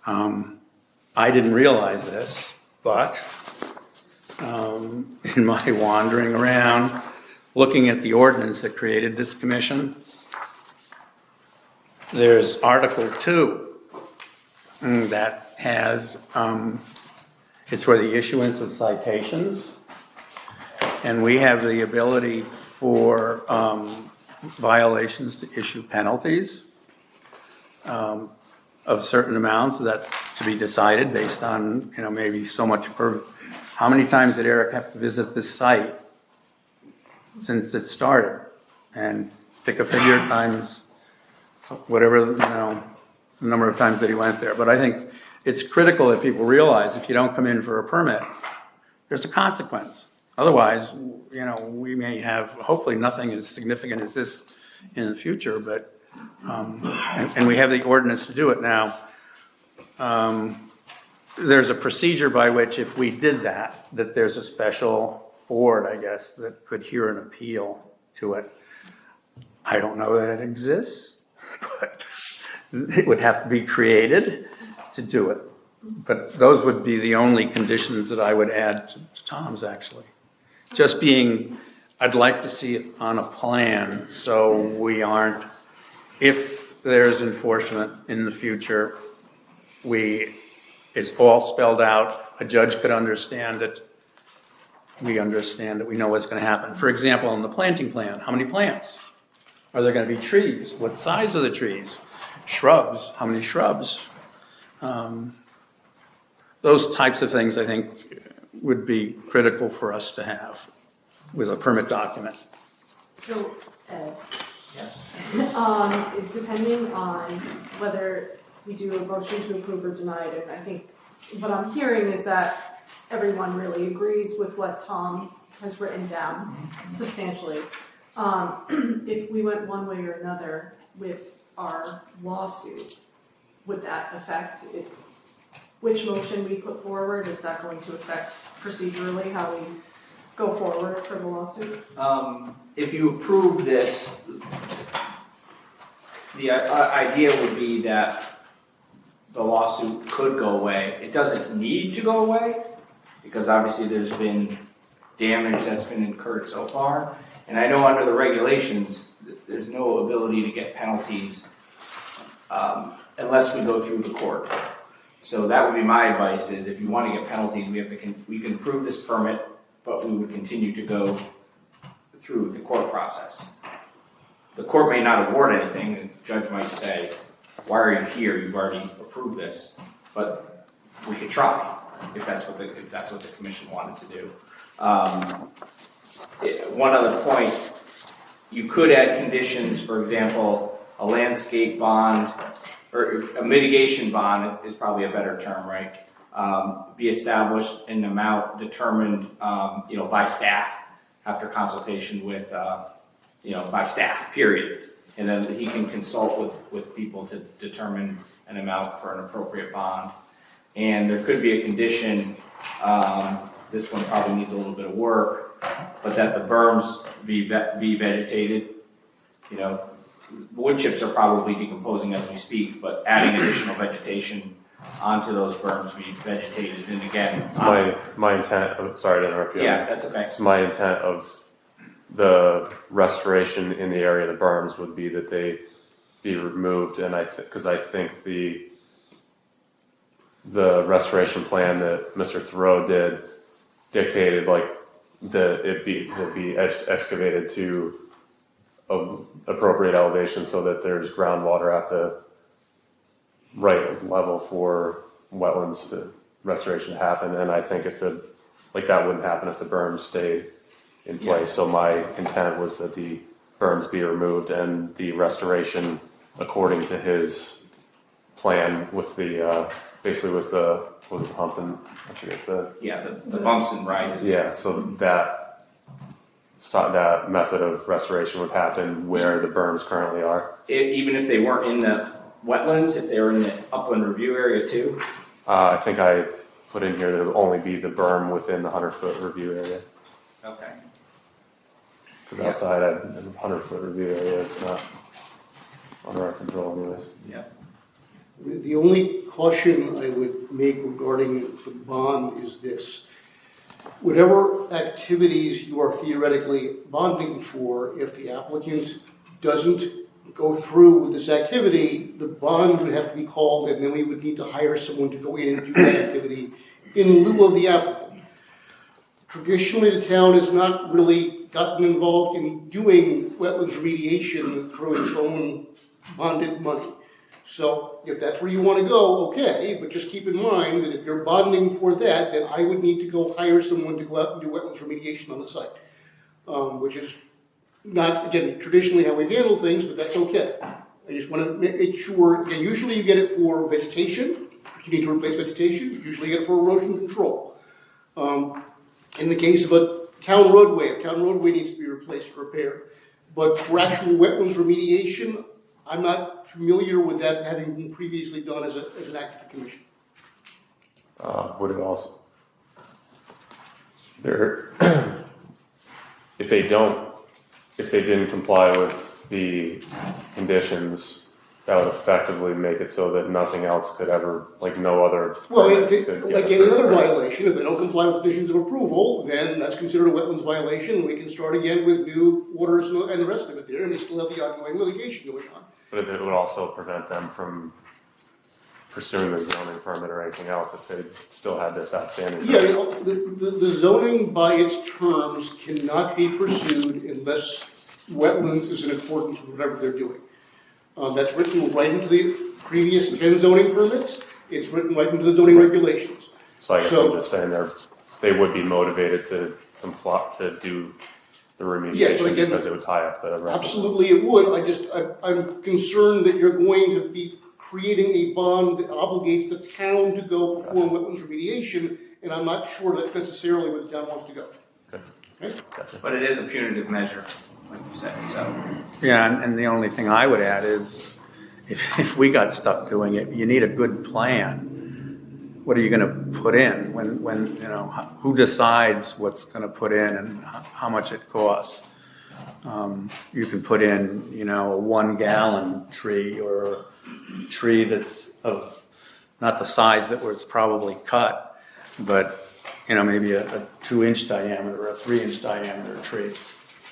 I didn't realize this, but in my wandering around, looking at the ordinance that created this commission, there's Article 2 that has, it's for the issuance of citations. And we have the ability for violations to issue penalties of certain amounts that to be decided based on, maybe so much per. How many times did Eric have to visit this site since it started? And pick a figure times whatever, the number of times that he went there. But I think it's critical that people realize if you don't come in for a permit, there's a consequence. Otherwise, we may have, hopefully nothing as significant as this in the future, but, and we have the ordinance to do it now. There's a procedure by which if we did that there's a special board, I guess, that could hear an appeal to it. I don't know that it exists, but it would have to be created to do it. But those would be the only conditions that I would add to Tom's, actually. Just being, I'd like to see it on a plan so we aren't, if there's enforcement in the future, it's all spelled out, a judge could understand it, we understand it, we know what's going to happen. For example, on the planting plan, how many plants? Are there going to be trees? What size are the trees? Shrubs, how many shrubs? Those types of things, I think, would be critical for us to have with a permit document. So, Ed, depending on whether we do a motion to approve or deny it, and I think what I'm hearing is that everyone really agrees with what Tom has written down substantially. If we went one way or another with our lawsuit, would that affect it? Which motion we put forward? Is that going to affect procedurally how we go forward for the lawsuit? If you approve this, the idea would be that the lawsuit could go away. It doesn't need to go away, because obviously there's been damage that's been incurred so far. And I know under the regulations, there's no ability to get penalties unless we go through the court. So that would be my advice, is if you want to get penalties, we can approve this permit, but we would continue to go through the court process. The court may not award anything. The judge might say, why are you here? You've already approved this. But we could try if that's what the commission wanted to do. One other point, you could add conditions, for example, a landscape bond, or a mitigation bond is probably a better term, right? Be established in an amount determined, by staff after consultation with, by staff, period. And then he can consult with people to determine an amount for an appropriate bond. And there could be a condition, this one probably needs a little bit of work, but that the berms be vegetated. Wood chips are probably decomposing as we speak, but adding additional vegetation onto those berms be vegetated. And again, So my intent, sorry to interrupt you. Yeah, that's okay. So my intent of the restoration in the area of the berms would be that they be removed, and because I think the restoration plan that Mr. Thoreau did dictated that it be excavated to appropriate elevation so that there's groundwater at the right level for wetlands restoration to happen. And I think that wouldn't happen if the berms stayed in place. Yeah. So my intent was that the berms be removed and the restoration according to his plan with the basically with the pump and I forget the bumps and rises. Yeah, so that method of restoration would happen where the berms currently are. Even if they weren't in the wetlands, if they were in the upland review area too? I think I put in here that it would only be the berm within the 100-foot review area. Okay. Because outside a 100-foot review area is not under our control anyways. Yeah. The only caution I would make regarding the bond is this. Whatever activities you are theoretically bonding for, if the applicant doesn't go through with this activity, the bond would have to be called, and then we would need to hire someone to go in and do that activity in lieu of the applicant. Traditionally, the town has not really gotten involved in doing wetlands remediation through its own bonded money. So if that's where you want to go, okay, but just keep in mind that if you're bonding for that, then I would need to go hire someone to go out and do wetlands remediation on the site, which is not, again, traditionally how we handle things, but that's okay. I just want to make sure, again, usually you get it for vegetation. If you need to replace vegetation, usually you get it for erosion control. In the case of a town roadway, needs to be replaced or repaired. But for actual wetlands remediation, I'm not familiar with that having been previously done as an act of the commission. Would it also, if they didn't comply with the conditions, that would effectively make it so that nothing else could ever, no other. Well, like any other violation, if they don't comply with conditions of approval, then that's considered a wetlands violation. We can start again with new waters and the rest of it there, and we still have the ongoing litigation going on. But it would also prevent them from pursuing the zoning permit or anything else if they still had this outstanding. Yeah, the zoning by its terms cannot be pursued unless wetlands is in accordance with whatever they're doing. That's written right into the previous 10 zoning permits. It's written right into the zoning regulations. So I guess I'm just saying they would be motivated to comply, to do the remediation, yes, but again, because it would tie up the rest. Absolutely, it would. I'm concerned that you're going to be creating a bond that obligates the town to go perform wetlands remediation, and I'm not sure that's necessarily where the town wants to go. Okay? But it is a punitive measure, like you said, so. Yeah, and the only thing I would add is, if we got stuck doing it, you need a good plan. What are you gonna put in when, you know, who decides what's gonna put in and how much it costs? You can put in, you know, a 1 gallon tree or a tree that's of, not the size that was probably cut, but, you know, maybe a 2-inch diameter or a 3-inch diameter tree.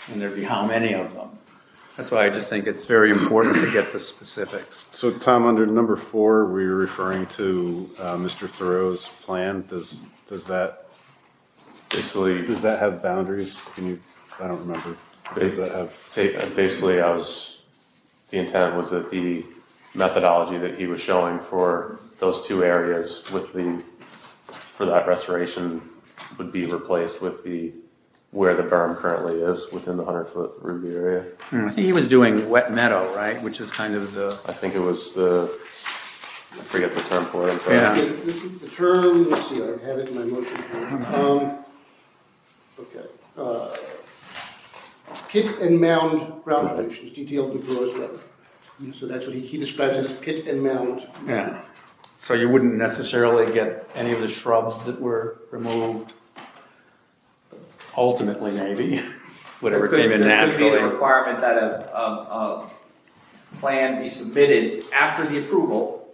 And there'd be how many of them? That's why I just think it's very important to get the specifics. So Tom, under number 4, we were referring to Mr. Thoreau's plan. Does that Basically, have boundaries? I don't remember. Does that have? basically, the intent was that the methodology that he was showing for those 2 areas for that restoration would be replaced with where the berm currently is within the 100-foot review area. I think he was doing wet meadow, right, which is kind of the, I think it was I forget the term for it. I'm sorry. Yeah. The term, let's see, I have it in my motion here. Okay. Pit and mound ground conditions detailed in Thoreau's method. So that's what he describes it as, pit and mound. yeah. So you wouldn't necessarily get any of the shrubs that were removed. Ultimately, maybe, whatever came in There could be naturally. the requirement that a plan be submitted after the approval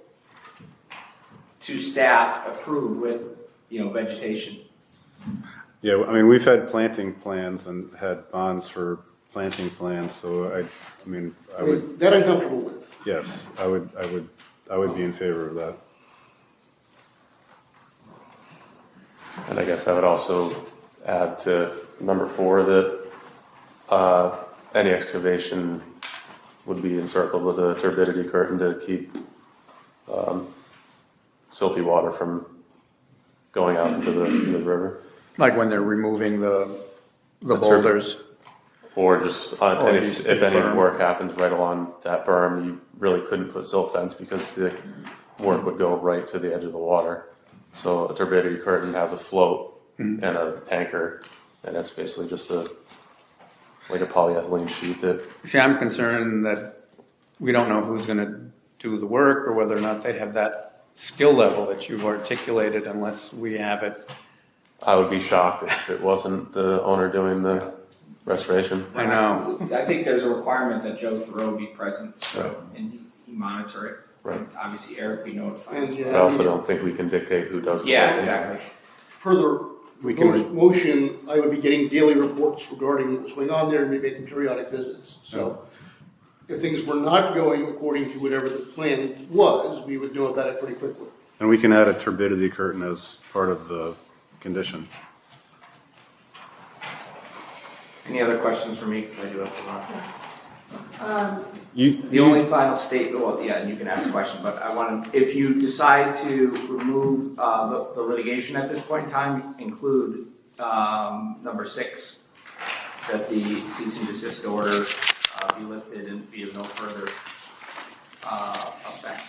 to staff approved with, you know, vegetation. Yeah, I mean, we've had planting plans and had bonds for planting plans, so I would, That I'm comfortable with. yes, I would be in favor of that. And I guess I would also add to number 4 that any excavation would be encircled with a turbidity curtain to keep silty water from going out into the river. Like when they're removing the That's boulders. Or just, Or and these if any berm. work happens right along that berm, you really couldn't put silt fence because the work would go right to the edge of the water. So a turbidity curtain has a float and an anchor, and it's basically just like a polyethylene sheet that, See, I'm concerned that we don't know who's gonna do the work or whether or not they have that skill level that you've articulated unless we have it. I would be shocked if it wasn't the owner doing the restoration. I know. I think there's a requirement that Joe Thoreau be present, so, and he monitor it. Right. And obviously Eric be notified. And, I also don't think we can dictate who does the Yeah, work. exactly. Further, We can proposed motion, I would be getting daily reports regarding what's going on there and maybe making periodic visits. So if things were not going according to whatever the plan was, we would know about it pretty quickly. And we can add a turbidity curtain as part of the condition. Any other questions for me, because I do have to run. The You, only final statement, well, yeah, you can ask a question, but I want to, if you decide to remove the litigation at this point in time, include number 6, that the cease and desist order be lifted and be of no further effect,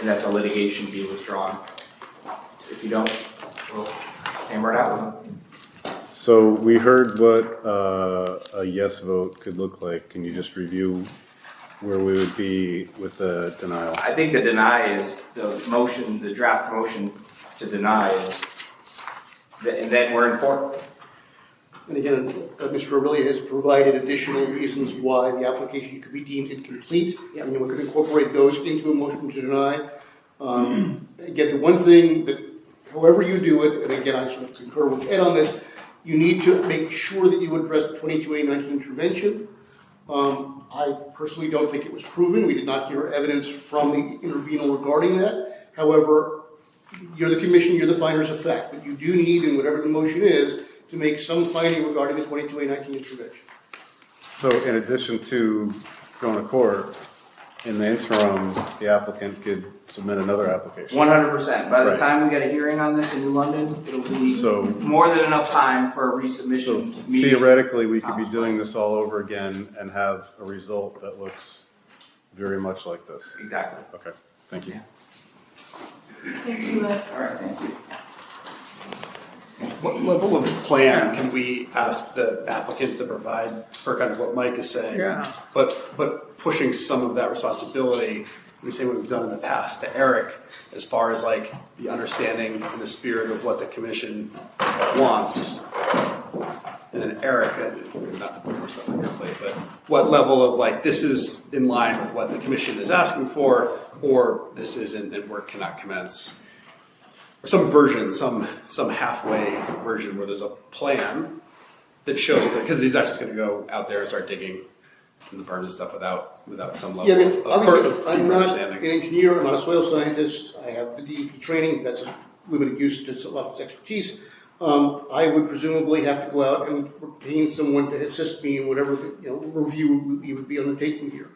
and that the litigation be withdrawn. If you don't, we'll hammer it out with them. so we heard what a yes vote could look like. Can you just review where we would be with the denial? I think the deny is the motion, the draft motion to deny is, and then we're in court. And again, Mr. Aurelia has provided additional reasons why the application could be deemed incomplete. Yep. And we could incorporate those into a motion to deny. Again, the one thing that, however you do it, and again, I sort of concur with Ed on this, you need to make sure that you address the 22A19 intervention. I personally don't think it was proven. We did not hear evidence from the intervenal regarding that. However, you're the commission, you're the finders of fact, but you do need, in whatever the motion is, to make some finding regarding the 22A19 intervention. So in addition to going to court, in the interim, the applicant could submit another application. 100%. By the Right. time we get a hearing on this in New London, it'll be So- more than enough time for a So resubmission. meeting. theoretically, we could be doing this all over again and have a result that looks very much like this. Exactly. Okay, thank you. Thank you, Ed. All right, thank you. What level of plan can we ask the applicant to provide for kind of what Mike is saying? Yeah. But pushing some of that responsibility, in the same way we've done in the past, to Eric, as far as like the understanding and the spirit of what the commission wants. And then Eric, not to put more stuff on your plate, but what level of like, this is in line with what the commission is asking for, or this isn't and work cannot commence? Or some version, some halfway version where there's a plan that shows that, because he's not just gonna go out there and start digging in the berms and stuff without some level Yeah, I mean, of obviously, deeper I'm not an understanding. engineer, I'm not a soil scientist, I have the DEP training, that's a limited use to a lot of this expertise. I would presumably have to go out and retain someone to assist me in whatever, review we would be undertaking here.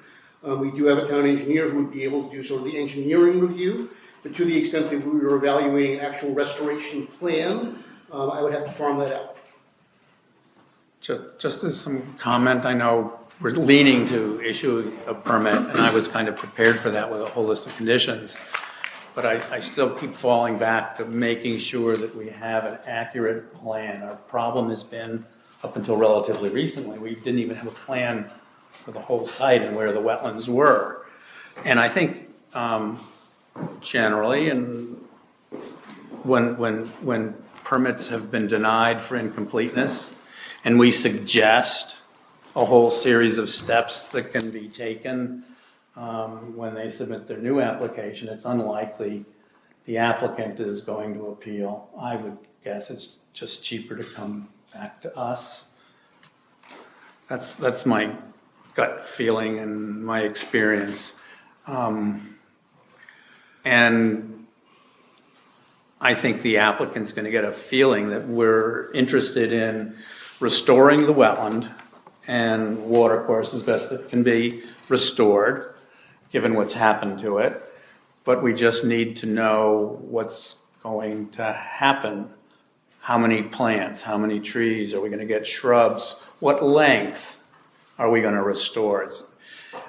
We do have a town engineer who would be able to do sort of the engineering review, but to the extent that we were evaluating an actual restoration plan, I would have to farm that out. Just as some comment, I know we're leaning to issue a permit, and I was kind of prepared for that with a whole list of conditions. But I still keep falling back to making sure that we have an accurate plan. Our problem has been, up until relatively recently, we didn't even have a plan for the whole site and where the wetlands were. And I think generally, and when permits have been denied for incompleteness, and we suggest a whole series of steps that can be taken when they submit their new application, it's unlikely the applicant is going to appeal. I would guess it's just cheaper to come back to us. That's my gut feeling and my experience. And I think the applicant's going to get a feeling that we're interested in restoring the wetland and watercourse as best it can be restored, given what's happened to it. But we just need to know what's going to happen. How many plants, how many trees, are we going to get shrubs? What length are we going to restore?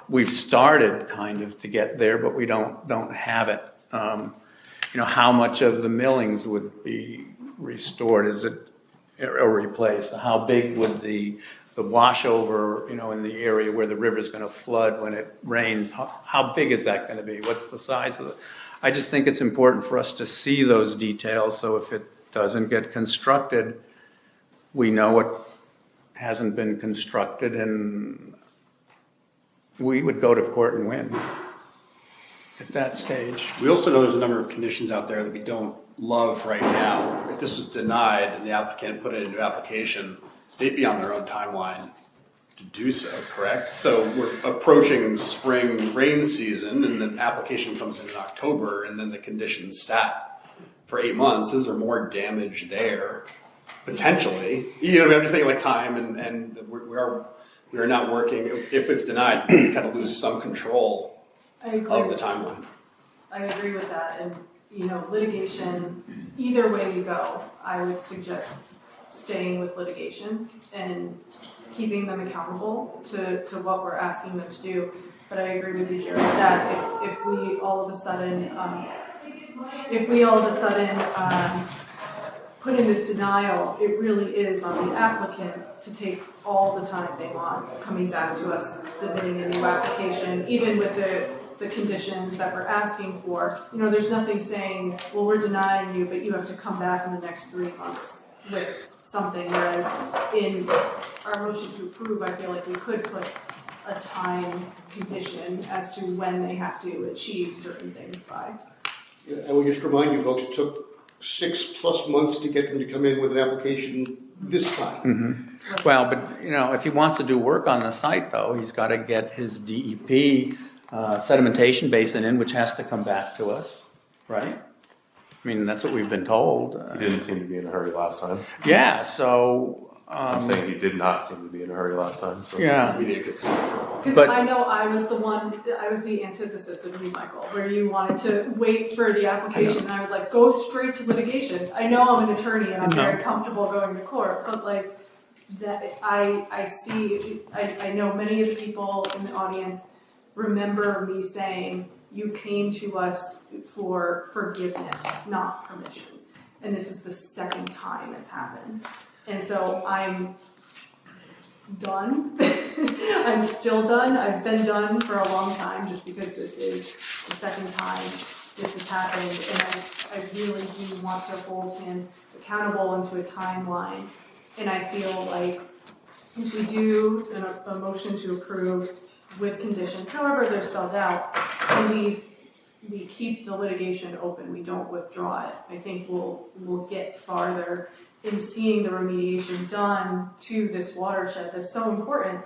We've started kind of to get there, but we don't have it. How much of the millings would be restored? Is it or replaced? How big would the washover, in the area where the river's going to flood when it rains, how big is that going to be? What's the size of it? I just think it's important for us to see those details, so if it doesn't get constructed, we know what hasn't been constructed, and we would go to court and win at that stage. We also know there's a number of conditions out there that we don't love right now. If this was denied and the applicant put it into application, they'd be on their own timeline to do so, correct? So we're approaching spring rain season and the application comes in October and then the conditions sat for 8 months. Is there more damage there? Potentially. I'm just thinking like time and we are not working. If it's denied, we kind of lose some control of the timeline. I agree with that, and, litigation, either way we go, I would suggest staying with litigation and keeping them accountable to what we're asking them to do. But I agree with you, Jared, that if we all of a sudden put in this denial, it really is on the applicant to take all the time they want, coming back to us, submitting a new application, even with the conditions that we're asking for. There's nothing saying, well, we're denying you, but you have to come back in the next 3 months with something, whereas in our motion to approve, I feel like we could put a time condition as to when they have to achieve certain things by. I would just remind you folks, it took 6+ months to get them to come in with an application this time. Mm-hmm. Well, but if he wants to do work on the site, though, he's got to get his DEP sedimentation basin in, which has to come back to us, right? I mean, that's what we've been told. He didn't seem to be in a hurry last time. Yeah, so. I'm saying he did not seem to be in a hurry last time. So. Yeah. We need to get some for a while. Because I know I was the antithesis of you, Michael, where you wanted to wait for the application, and I was like, go straight to litigation. I know I'm an attorney and I'm very comfortable going to court, but that I know many of the people in the audience remember me saying, you came to us for forgiveness, not permission. And this is the second time it's happened. And so I'm done. I'm still done. I've been done for a long time just because this is the second time this has happened. And I really do want to hold him accountable into a timeline. And I feel like if we do a motion to approve with conditions, however they're spelled out, and we keep the litigation open, we don't withdraw it, I think we'll get farther in seeing the remediation done to this watershed that's so important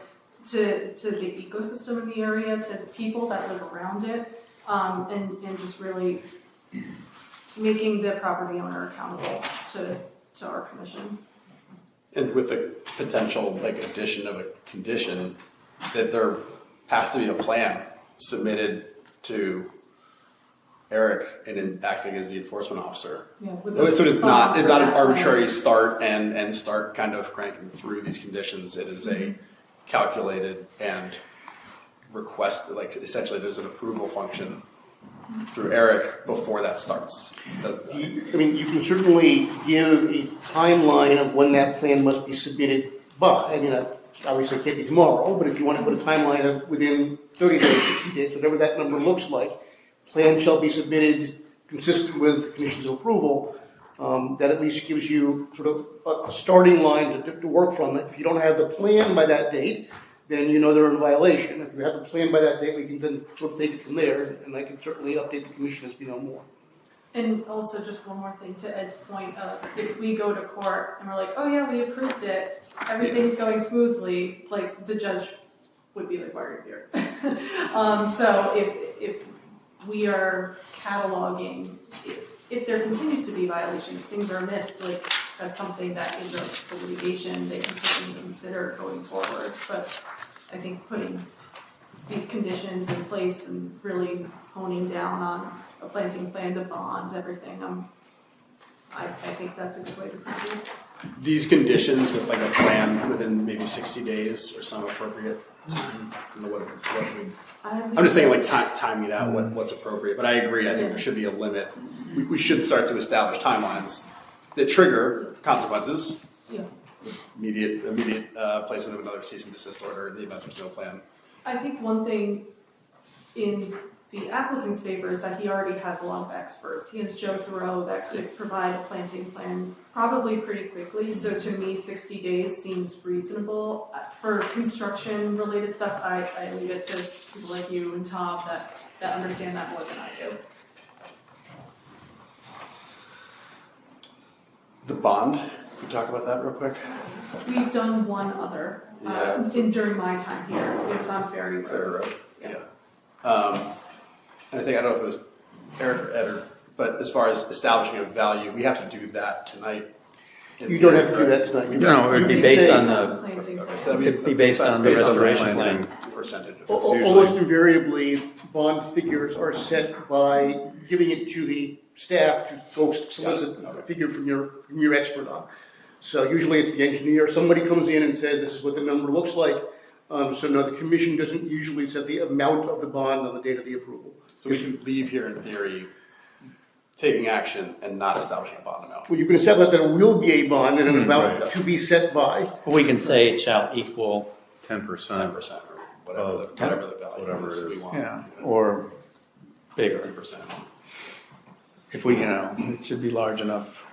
to the ecosystem of the area, to the people that live around it, and just really making the property owner accountable to our commission. And with the potential like addition of a condition, that there has to be a plan submitted to Eric and in acting as the enforcement officer. Yeah, So it's not an arbitrary start and start kind of cranking through these conditions. It is a calculated and request, like essentially there's an approval function through Eric before that starts. You can certainly give a timeline of when that plan must be submitted by. I mean, obviously it can't be tomorrow, but if you want to put a timeline of within 30 days, 60 days, whatever that number looks like, plan shall be submitted consistent with conditions of approval. That at least gives you sort of a starting line to work from. If you don't have the plan by that date, then you know they're in violation. If you have the plan by that date, we can then sort of take it from there, and I can certainly update the commission as we know more. And also just one more thing to Ed's point of if we go to court and we're like, oh yeah, we approved it, everything's going smoothly, like the judge would be like, why are you here? So if we are cataloging, if there continues to be violations, things are missed, like that's something that is a litigation they can certainly consider going forward. But I think putting these conditions in place and really honing down on a planting plan to bond everything, I think that's a good way to proceed. These conditions with like a plan within maybe 60 days or some appropriate time. I don't know what I'm just saying like timing it out, what's appropriate. But I agree, I think there should be a limit. We should start to establish timelines that trigger consequences. Yeah. Immediate placement of another cease and desist order in the event there's no plan. I think one thing in the applicant's favor is that he already has a lot of experts. He has Joe Thoreau that could provide a planting plan probably pretty quickly. So to me, 60 days seems reasonable. For construction related stuff, I leave it to people like you and Tom that understand that more than I do. The bond, can we talk about that real quick? We've done one other during my time here. It was on Ferry Road. Ferry Road, yeah. And I don't know if it was Eric or Ed, but as far as establishing a value, we have to do that tonight. You don't have to do that tonight. No, it would be based on it'd be based on the restoration plan. Percentage. Almost invariably, bond figures are set by giving it to the staff to go solicit a figure from your expert on. So usually it's the engineer. Somebody comes in and says this is what the number looks like. So no, the commission doesn't usually set the amount of the bond on the date of the approval. So we should leave here in theory taking action and not establishing a bond amount. Well, you can establish that there will be a bond and an amount to be set by. We can say it shall equal 10%. 10% or whatever the value is we want. Yeah, or bigger. 50%. If we, it should be large enough.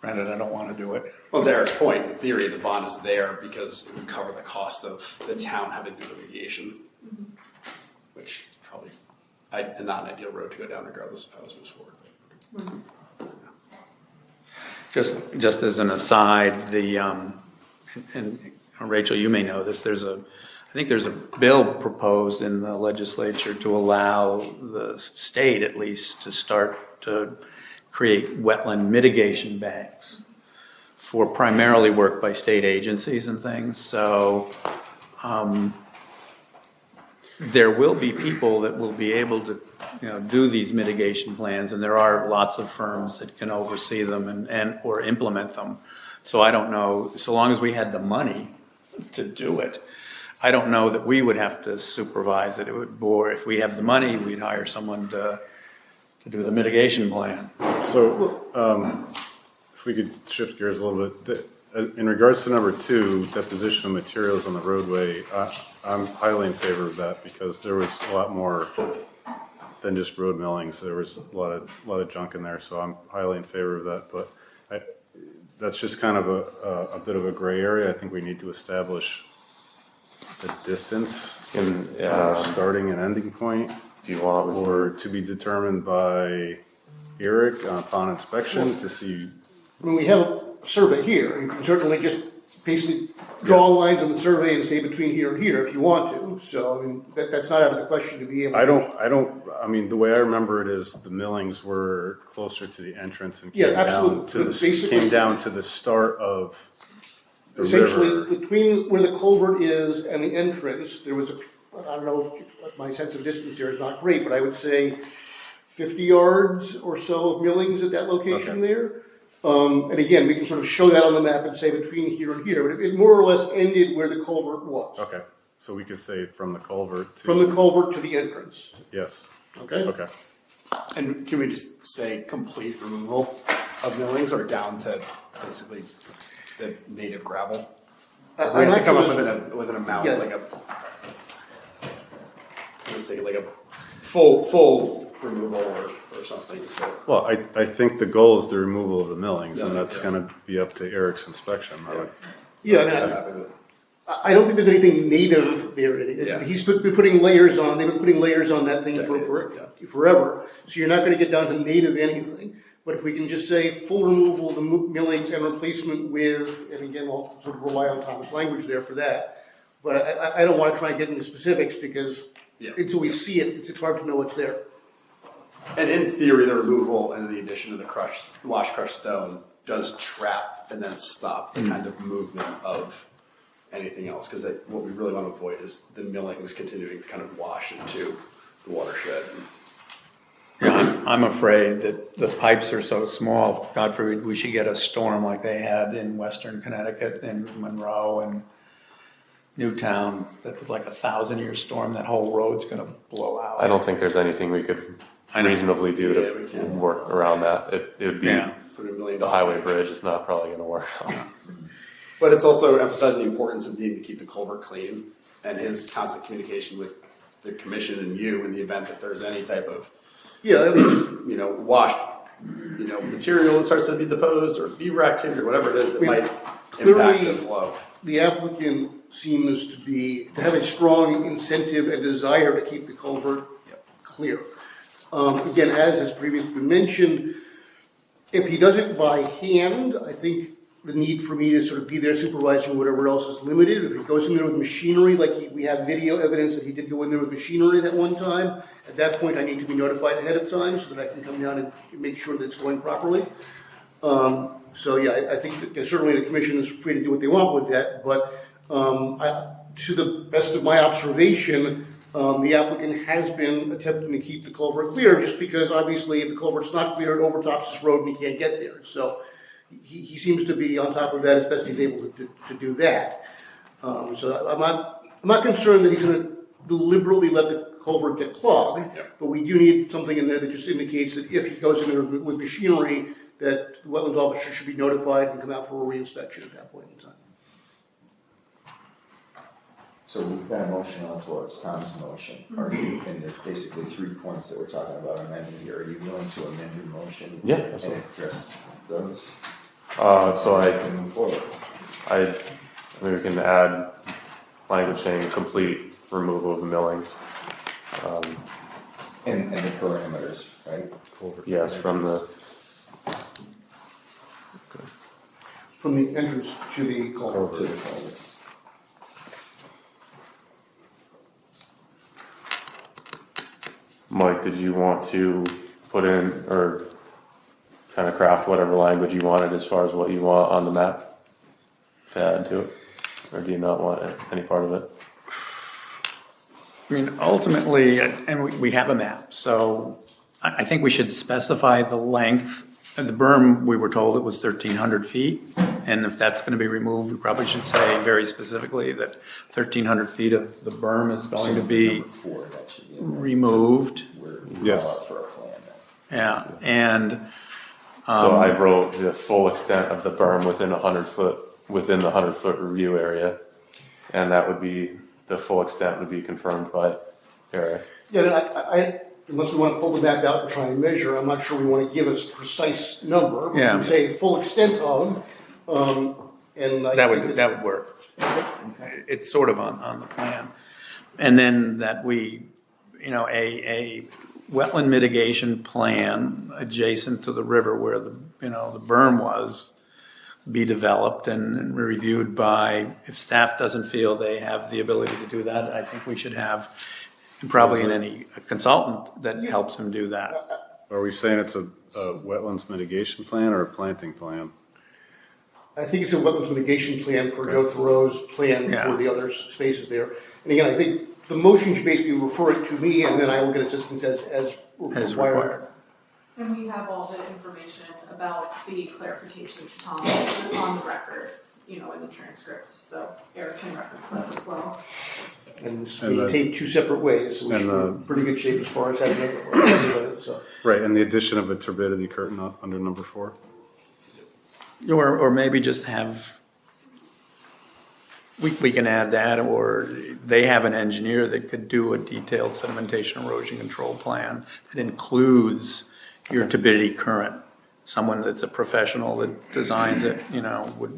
Granted, I don't want to do it. Well, to Eric's point, in theory, the bond is there because it would cover the cost of the town having to do the mitigation, which is probably not an ideal road to go down regardless of how this moves forward. Just as an aside, and Rachel, you may know this. I think there's a bill proposed in the legislature to allow the state, at least, to start to create wetland mitigation banks for primarily work by state agencies and things. So there will be people that will be able to do these mitigation plans, and there are lots of firms that can oversee them and or implement them. So I don't know, so long as we had the money to do it, I don't know that we would have to supervise it. It would, or if we have the money, we'd hire someone to do the mitigation plan. So, if we could shift gears a little bit, in regards to number 2, deposition of materials on the roadway, I'm highly in favor of that because there was a lot more than just road millings. There was a lot of junk in there, so I'm highly in favor of that. But that's just kind of a bit of a gray area. I think we need to establish the distance And, starting and ending point, do you want, or to be determined by Eric upon inspection to see. I mean, we have a survey here, you can certainly just basically draw lines on the survey and say between here and here if you want to, so, I mean, that's not out of the question to be able to. I mean, the way I remember it is the millings were closer to the entrance and Yeah, came down absolutely. to Basically- came down to the start of the Essentially, river. between where the culvert is and the entrance, there was I don't know, my sense of distance here is not great, but I would say 50 yards or so of millings at that location there. And again, we can sort of show that on the map and say between here and here, but it more or less ended where the culvert was. Okay, so we could say from the culvert to. From the culvert to the entrance, Yes, okay? okay. And can we just say complete removal of millings or down to basically the native gravel? Or we I'm have to come up actually- with an amount, Yeah. like a, I'm just thinking like a full removal or something. Well, I think the goal is the removal of the millings, and Millings, that's yeah. gonna be up to Eric's inspection. Yeah, I'm and happy with it. I don't think there's anything native there. Yeah. He's been putting layers on, they've been putting layers on that thing forever. So you're not gonna get down to native anything. But if we can just say full removal of the millings and replacement with, and again, I'll sort of rely on Tom's language there for that. But I don't wanna try and get into specifics because Yeah. until we see it, it's hard to know what's there. And in theory, the removal and the addition of the wash crushed stone does trap and then stop the kind of movement of anything else. Because what we really want to avoid is the millings continuing to kind of wash into the watershed. Yeah, I'm afraid that the pipes are so small, God forbid we should get a storm like they had in western Connecticut and Monroe and Newtown. That was like a 1,000-year storm. That whole road's gonna blow out. I don't think there's anything we could reasonably do Yeah, we to can. work around that. It would be Yeah. Put $1 million a highway bridge, it's not probably gonna work. But it's also emphasizing the importance of needing to keep the culvert clean and his constant communication with the commission and you in the event that there's any type of, Yeah, I mean, wash, material that starts to be deposed or beaver activity or whatever it is that We- might impact clearly- the flow. the applicant seems to have a strong incentive and desire to keep the culvert clear. Again, as has previously been mentioned, if he does it by hand, I think the need for me to sort of be there supervising whatever else is limited. If he goes in there with machinery, we have video evidence that he did go in there with machinery at one time, at that point I need to be notified ahead of time so that I can come down and make sure that it's going properly. So yeah, I think that certainly the commission is free to do what they want with that, but to the best of my observation, the applicant has been attempting to keep the culvert clear, just because obviously if the culvert's not clear, it overtops this road and he can't get there. So he seems to be on top of that as best he's able to do that. So I'm not concerned that he's gonna deliberately let the culvert get clogged, but we do need something in there that just indicates that if he goes in there with machinery, that the wetlands officer should be notified and come out for a reinspection at that point in time. So we've got a motion on the floor, it's Tom's motion. Are you, and there's basically 3 points that we're talking about amending here. Are you willing to amend your motion? Yeah, And absolutely. address those? So And move forward. I mean, we can add language saying complete removal of the millings. And the parameters, right? Yes, from From the entrance to the culvert. To the culvert. Mike, did you want to put in or kind of craft whatever language you wanted as far as what you want on the map to add to it? Or do you not want any part of it? I mean, ultimately, and we have a map, so I think we should specify the length. And the berm, we were told it was 1,300 feet, And if that's gonna be removed, we probably should say very specifically that 1,300 feet of the berm is going to be Number 4, that should be. removed. We're Yes. call out for a plan then. Yeah, and, So I wrote the full extent of the berm within the 100-foot review area. And that would be, the full extent would be confirmed by Eric. Yeah, and I, unless we want to pull the map out and try and measure, I'm not sure we want to give a precise number. We Yeah. can say full extent of, and I that think would, it's- that would work. It's sort of on the plan. And then that we, a wetland mitigation plan adjacent to the river where the berm was, be developed and reviewed by, if staff doesn't feel they have the ability to do that, I think we should have, and probably a consultant that helps him do that. Are we saying it's a wetlands mitigation plan or a planting plan? I think it's a wetlands mitigation plan per Joe Thoreau's plan Yeah. for the other spaces there. And again, I think the motion should basically refer it to me, and then I will get assistance as As required. required. And we have all the information about the clarifications, Tom, on the record, in the transcript, so Eric can reference that as well. And this is And being the- taped 2 separate ways, so we and should be the- in pretty good shape as far as having it, so. Right, and the addition of a turbidity curtain under number 4? Or maybe just have, we can add that, or they have an engineer that could do a detailed sedimentation erosion control plan that includes your turbidity current. Someone that's a professional that designs it,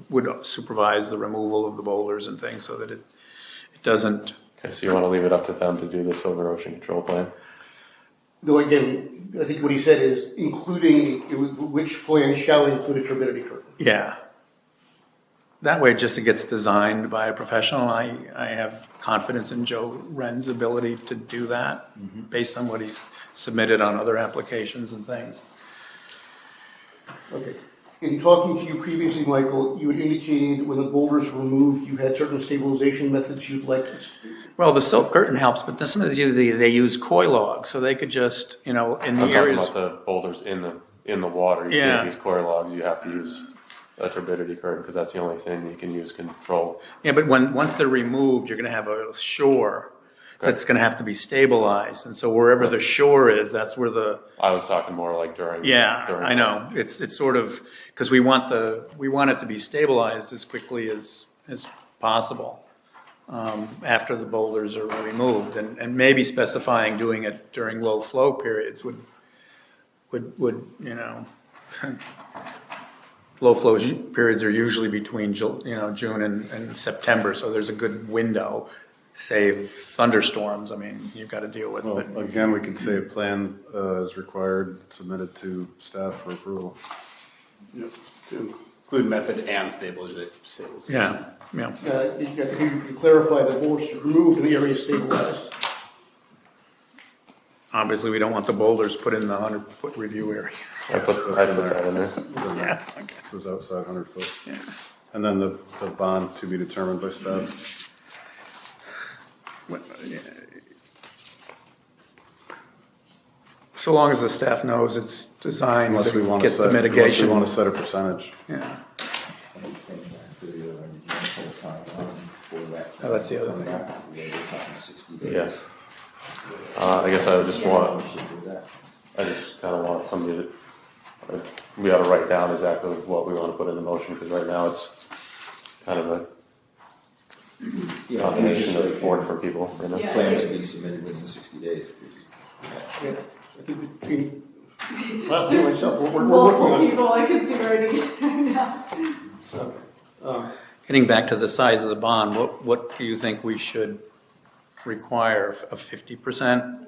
would supervise the removal of the boulders and things so that it doesn't. Okay, so you want to leave it up to them to do the silver erosion control plan? Though again, I think what he said is including, which plan shall include a turbidity curtain. Yeah. That way, it gets designed by a professional. I have confidence in Joe Wren's ability to do that based on what he's submitted on other applications and things. Okay. In talking to you previously, Michael, you had indicated when the boulders were removed, you had certain stabilization methods you'd like us to do. Well, the silk curtain helps, but then some of these, they use coy logs, so they could just, in the I'm talking areas. about the boulders in the water. You Yeah. can't use coir logs, you have to use a turbidity curtain, because that's the only thing that you can use control. Yeah, but once they're removed, you're gonna have a shore that's gonna have to be stabilized, and so wherever the shore is, that's where the. I was talking more like during. Yeah, during I know. It's sort of, because we want it to be stabilized as quickly as possible after the boulders are removed, and maybe specifying doing it during low flow periods would low flow periods are usually between June and September, so there's a good window. Save thunderstorms. I mean, you've got to deal with. Well, But again, we could say a plan is required, submitted to staff for approval. To include method and stabilization. yeah. I think you can clarify that boulders are removed and the area is stabilized. Obviously, we don't want the boulders put in the 100-foot review area. I put that in there. Yeah. Okay. This is outside 100 foot. Yeah. And then the bond to be determined by staff. So long as the staff knows it's designed Unless we to want to get set, the unless we mitigation. want to set a percentage. Yeah. To the other end, did you set a timeline for that? Oh, that's the other thing. Yeah, we're talking 60 days. Yes. I guess I would just want, We should do that. I just kind of want somebody to, we ought to write down exactly what we want to put in the motion, because right now it's kind of a Yeah, if we just combination of like, 4 different people. You know? Yeah. plan to be submitted within 60 days. If we Yeah, I think between, well, me and myself, we're working Multiple on it. people I can see writing now. Getting back to the size of the bond, what do you think we should require? A 50%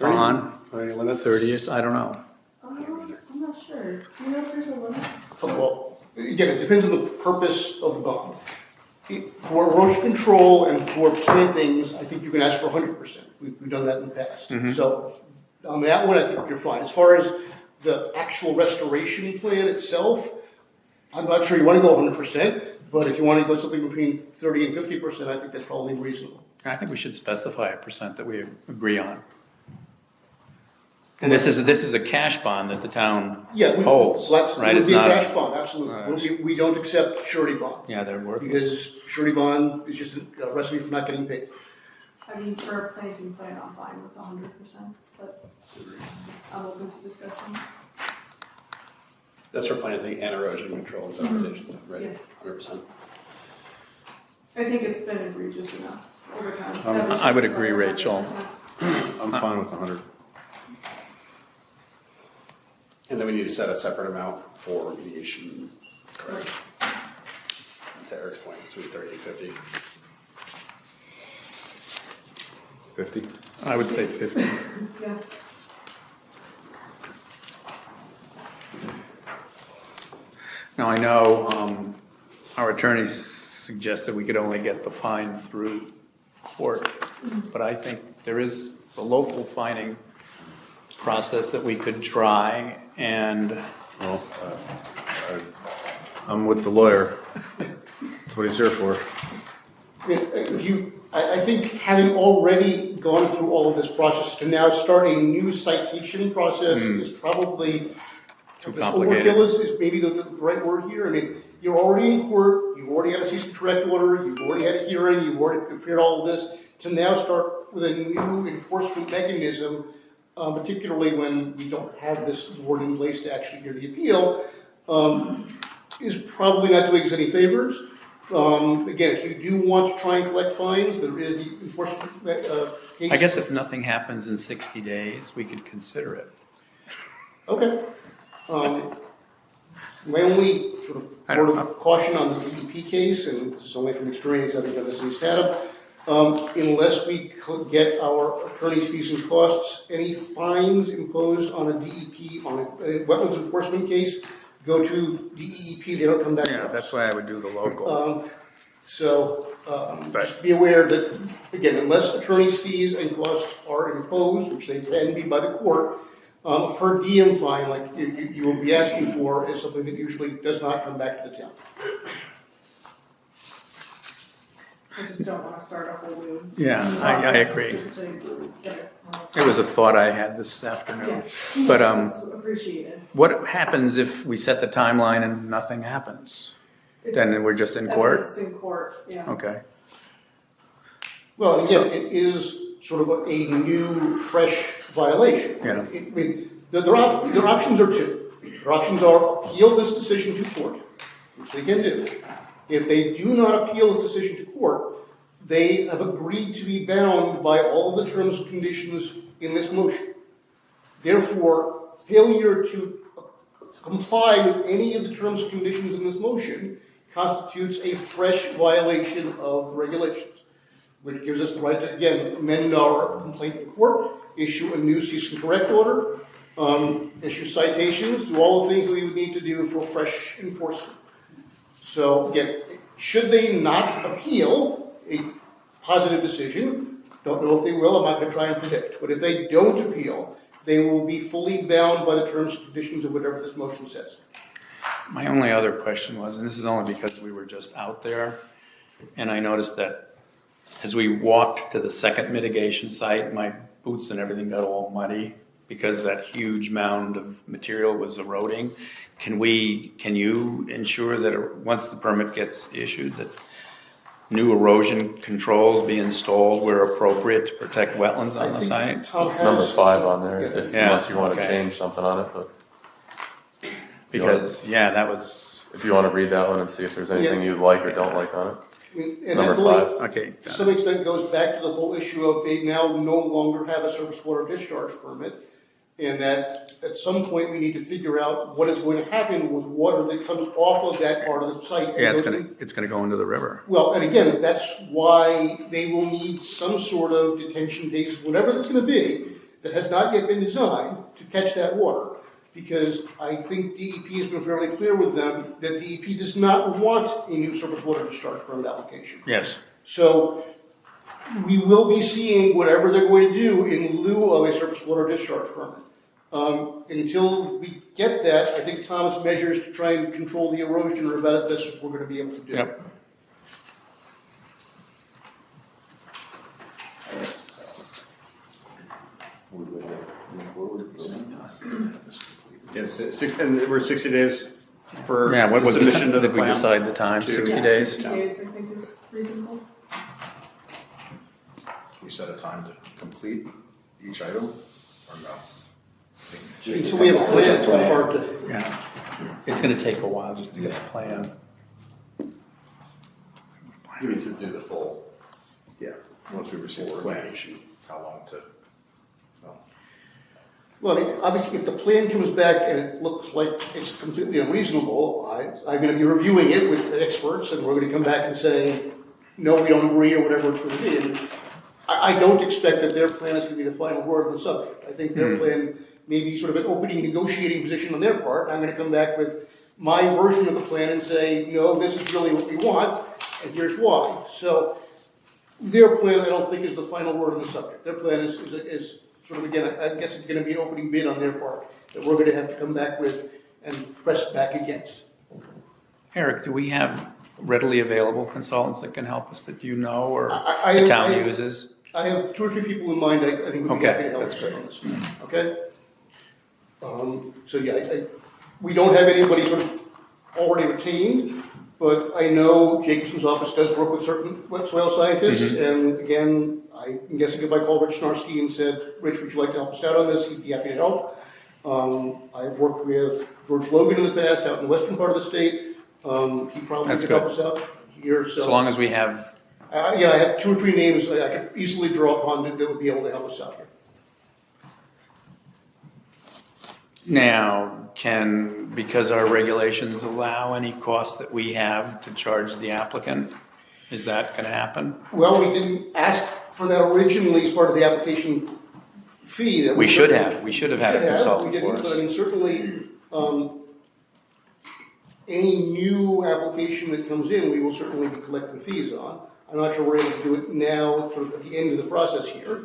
bond? Any limits? 30? I don't know. I'm not sure. Do you know if there's a limit? Well, again, it depends on the purpose of the bond. For erosion control and for plantings, I think you can ask for 100%. We've done that in the past. So on that one, I think you're fine. As far as the actual restoration plan itself, I'm not sure you want to go 100%, but if you want to go something between 30 and 50%, I think that's probably reasonable. I think we should specify a percent that we agree on. And this is a cash bond that the town Yeah, holds, that's, right? it would It's be a not cash bond, absolutely. We don't accept surety bond. Yeah, they're worthless. Because surety bond is just a recipe for not getting paid. I mean, for a planting plan, I'm fine with 100%, but I'm open to discussion. That's for planting and erosion control and sedimentation, right? Yeah. 100%. I think it's been egregious enough over time. I would agree, Rachel. I'm fine with 100. And then we need to set a separate amount for remediation. Correct. That's Eric's point, between 30 and 50. 50? I would say 50. Yeah. Now, I know our attorneys suggested we could only get the fine through court, but I think there is the local fining process that we could try, and Well, I'm with the lawyer. That's what he's here for. I think having already gone through all of this process to now start a new citation process is probably too complicated. Overkill is maybe the right word here. I mean, you're already in court, you've already had a cease and correct order, you've already had a hearing, you've already prepared all of this. To now start with a new enforcement mechanism, particularly when we don't have this board in place to actually hear the appeal, is probably not doing us any favors. Again, if you do want to try and collect fines, there is the enforcement case. I guess if nothing happens in 60 days, we could consider it. Okay. My only sort of word of caution on the DEP case, and this is only from experience, having done this in East Haddam, unless we get our attorney's fees and costs, any fines imposed on a DEP, on a wetlands enforcement case, go to DEP, they don't come back to Yeah, us. that's why I would do the local. Just be aware that, again, unless attorney's fees and costs are imposed, which they can be by the court, per diem fine, like you will be asking for, is something that usually does not come back to the town. I just don't want to start a whole new. Yeah, I agree. Just to get it. It was a thought I had this afternoon. Yeah. But That's appreciated. what happens if we set the timeline and nothing happens? Then we're just in court? It's in court, yeah. Okay. Well, and again, it is sort of a new, fresh violation. Yeah. I mean, their options are two. Their options are appeal this decision to court, which they can do. If they do not appeal this decision to court, they have agreed to be bound by all of the terms and conditions in this motion. Therefore, failure to comply with any of the terms and conditions in this motion constitutes a fresh violation of the regulations, which gives us the right to, again, amend our complaint in court, issue a new cease and correct order, issue citations, do all the things that we would need to do for fresh enforcement. So again, should they not appeal a positive decision, don't know if they will, I'm not going to try and predict, but if they don't appeal, they will be fully bound by the terms and conditions of whatever this motion says. My only other question was, and this is only because we were just out there, and I noticed that as we walked to the second mitigation site, my boots and everything got all muddy because that huge mound of material was eroding. Can you ensure that once the permit gets issued, that new erosion controls be installed where appropriate to protect wetlands on the site? It's number 5 on there, unless you want to okay. change something on it, but. Because, that was. If you want to read that one and see if there's anything you like or don't like on it. I mean, and Number I believe, 5. Okay. to some extent goes back to the whole issue of they now no longer have a surface water discharge permit, and that at some point we need to figure out what is going to happen with water that comes off of that part of the site. and Yeah, goes it's gonna go into the river. Well, and again, that's why they will need some sort of detention basin, whatever it's going to be, that has not yet been designed to catch that water. Because I think DEP has been fairly clear with them that DEP does not want a new surface water discharge permit application. Yes. So we will be seeing whatever they're going to do in lieu of a surface water discharge permit. Until we get that, I think Tom's measures to try and control the erosion are about as best as we're going to be able to do. Yep. And we're 60 days for Yeah, what was the submission time, to the did we plan? decide the time, 60 Yeah, days? 60 days, I think, is reasonable. We set a time to complete each item, or no? Until we have a plan, it's kind of hard to. Yeah, it's gonna take a while just to get the plan. You mean to do the full, once we receive the plan, how long to, no? Well, I mean, obviously, if the plan comes back and it looks like it's completely unreasonable, I'm gonna be reviewing it with experts, and we're gonna come back and say, no, we don't agree, or whatever it's gonna be. And I don't expect that their plan is gonna be the final word on the subject. I think their plan may be sort of an opening negotiating position on their part, and I'm gonna come back with my version of the plan and say, no, this is really what we want, and here's why. So, their plan, I don't think, is the final word on the subject. Their plan is sort of, again, I guess it's gonna be an opening bid on their part, that we're gonna have to come back with and press back against. Eric, do we have readily available consultants that can help us that you know or I- the town I- uses? I have 2 or 3 people in mind, I think would be Okay, happy to help that's us great. on this, okay? So yeah, we don't have anybody sort of already retained, but I know Jacobson's office does work with certain wet soil scientists, and again, I'm guessing if I called Rich Snarsky and said, Rich, would you like to help us out on this, he'd be happy to help. I've worked with George Logan in the past, out in the western part of the state, he probably That's could good. help us out here, so. So long as we have, Yeah, I have 2 or 3 names that I could easily draw upon that would be able to help us out here. now, because our regulations allow any cost that we have to charge the applicant, is that gonna happen? Well, we didn't ask for that originally as part of the application fee. That We should certainly- have a We consultant didn't, for but I mean, us. certainly, any new application that comes in, we will certainly be collecting fees on. I'm not sure we're able to do it now, sort of at the end of the process here.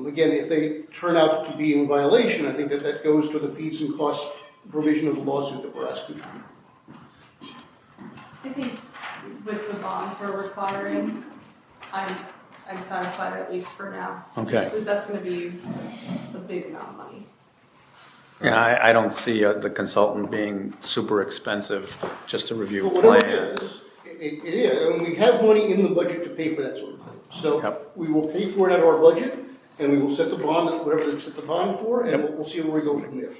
Again, if they turn out to be in violation, I think that goes to the fees and costs provision of the lawsuit that we're asking for. I think with the bonds we're requiring, I'm satisfied at least for now. Okay. That's gonna be a big amount of money. Yeah, I don't see the consultant being super expensive just to review But whatever it plans. is, it is, and we have money in the budget to pay for that sort of thing. So Yep. we will pay for it out of our budget, and we will set the bond, at whatever they set the bond for, and we'll see where we go from there.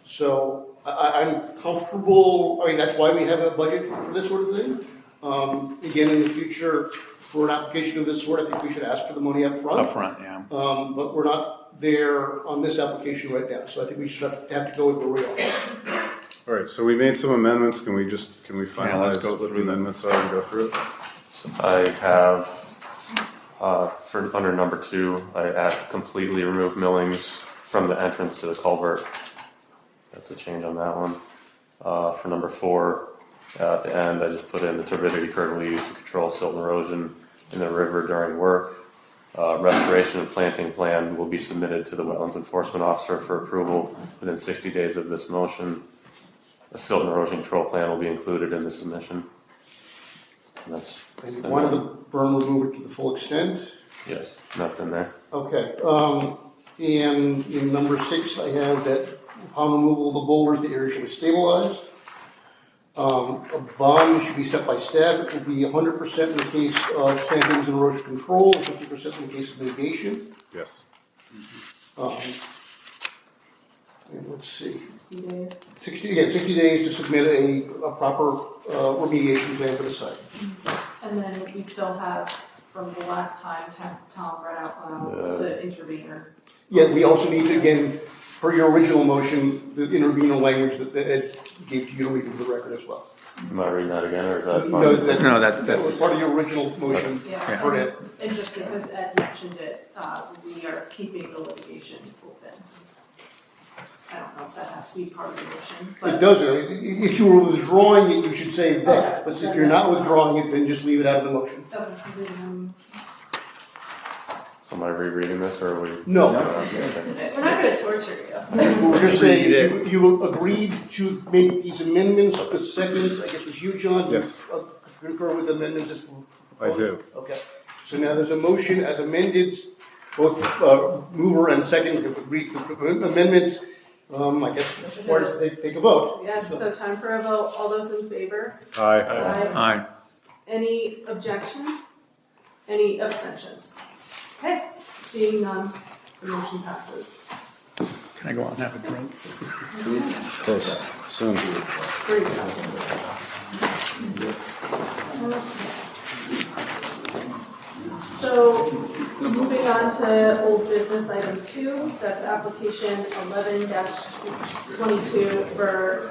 So I'm comfortable, I mean, that's why we have a budget for this sort of thing. Again, in the future, for an application of this sort, I think we should ask for the money up front. Up front, yeah. But we're not there on this application right now, so I think we should have to go with where we are. All right, so we made some amendments. Can we let's finalize go what the through them. amendments are and go through it? I have, for under number 2, I add completely remove millings from the entrance to the culvert. That's a change on that one. For number 4, at the end, I just put in the turbidity currently used to control silt and erosion in the river during work. Restoration and planting plan will be submitted to the Wetlands Enforcement Officer for approval within 60 days of this motion. A silt and erosion control plan will be included in the submission. And that's, And you wanted the berm removed to the full extent? yes, that's in there. Okay, and in number 6, I have that upon removal of the boulders, the area should be stabilized. A bond should be set by staff. It will be 100% in the case of plantings and erosion control, and 50% in the case of mitigation. Yes. And let's see, 60 days. 60 days to submit a proper remediation plan for the site. And then we still have, from the last time, Tom read out loud, the intervener. Yeah, we also need to, again, per your original motion, the intervenor language that Ed gave to you to read into the record as well. Am I reading that again, or is that? No, that's- was part of your original motion Yeah. for Ed. And just because Ed mentioned it, we are keeping the litigation open. I don't know if that has to be part of the motion, but. It doesn't. I mean, if you were withdrawing it, you should say that. But if you're not withdrawing it, then just leave it out of the motion. So am I rereading this, or are we? No. We're not gonna torture you. We're just saying, you agreed to make these amendments. The second, I guess it was you, John? Yes. You concur with the amendments as proposed? I do. Okay. So now there's a motion as amended. Both mover and second have agreed to the amendments. I guess that's required to take a vote. Yes, so time for a vote. All those in favor? Aye. Aye. Any objections? Any abstentions? Okay, seeing none, the motion passes. Can I go out and have a drink? Close, soon. Great. So, moving on to old business item 2, that's application 11-22 for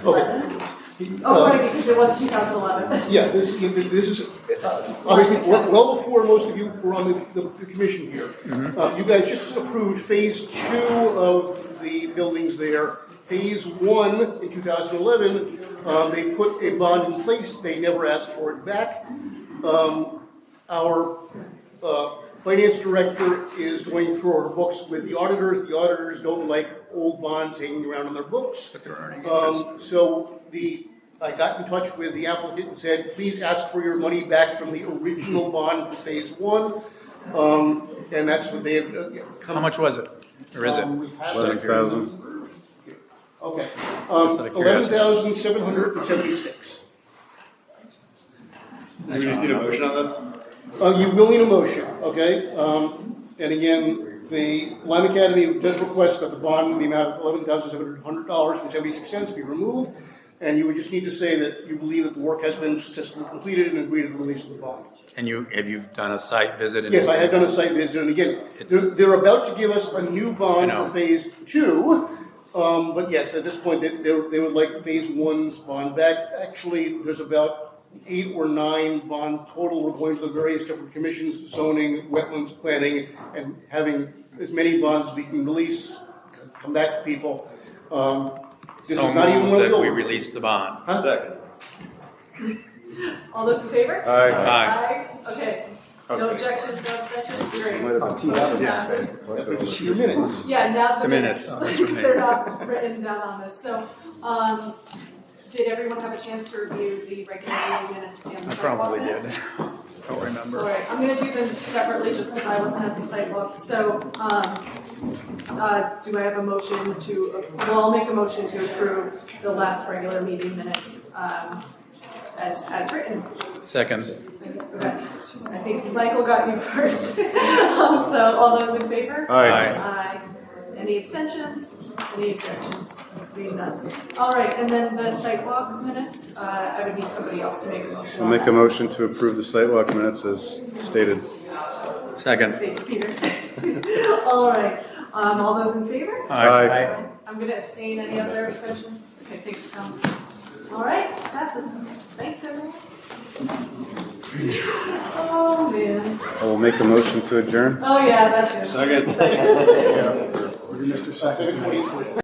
Wetland. Oh, right, because it was 2011. Yeah, this is obviously well before most of you were on the commission here. You guys just approved phase 2 of the buildings there. Phase 1 in 2011, they put a bond in place. They never asked for it back. Our finance director is going through our books with the auditors. The auditors don't like old bonds hanging around on their books. But they're earning interest. So I got in touch with the applicant and said, please ask for your money back from the original bond for phase 1. And that's what they have come. How much was it? Or is it? 11,000. Okay. Just out of curiosity. 11,776. Do we just need a motion on this? You will need a motion, okay? And again, the Lime Academy does request that the bond in the amount of $11,700.76 be removed. And you would just need to say that you believe that the work has been successfully completed and agree to the release of the bond. And you've done a site visit? Yes, I have done a site visit, and again, they're about to give us a new bond I know. for phase 2. But yes, at this point, they would like phase 1's bond back. Actually, there's about 8 or 9 bonds total. We're going to the various different commissions, zoning, wetlands, planning, and having as many bonds as we can release, come back to people. This is not even one of the that we old. release the bond. Second. All those in favor? Aye. Aye. Okay. No objections, no abstentions? Great. Just your minutes. Yeah, now the minutes. minutes, Oh, that's because right. they're not written down on this. So, did everyone have a chance to review the regular meeting minutes and the I sidewalk probably did. minutes? Don't remember. All right, I'm gonna do them separately just because I wasn't at the sidewalk. So, do I have a motion to, well, I'll make a motion to approve the last regular meeting minutes, as written. Second. Okay. I think Michael got you first. So, all those in favor? Aye. Aye. Any abstentions? Any objections? Seeing none. All right, and then the sidewalk minutes, I would need somebody else to make a motion I'll on make a that. motion to approve the sidewalk minutes as stated. Second. Thank you, Peter. All right, all those in favor? Aye. I'm gonna abstain. Any other abstentions? Okay, thanks, Tom. All right, passes. Thanks, everyone. Oh, man. I will make a motion to adjourn. Oh, yeah, that's it. Second. Second.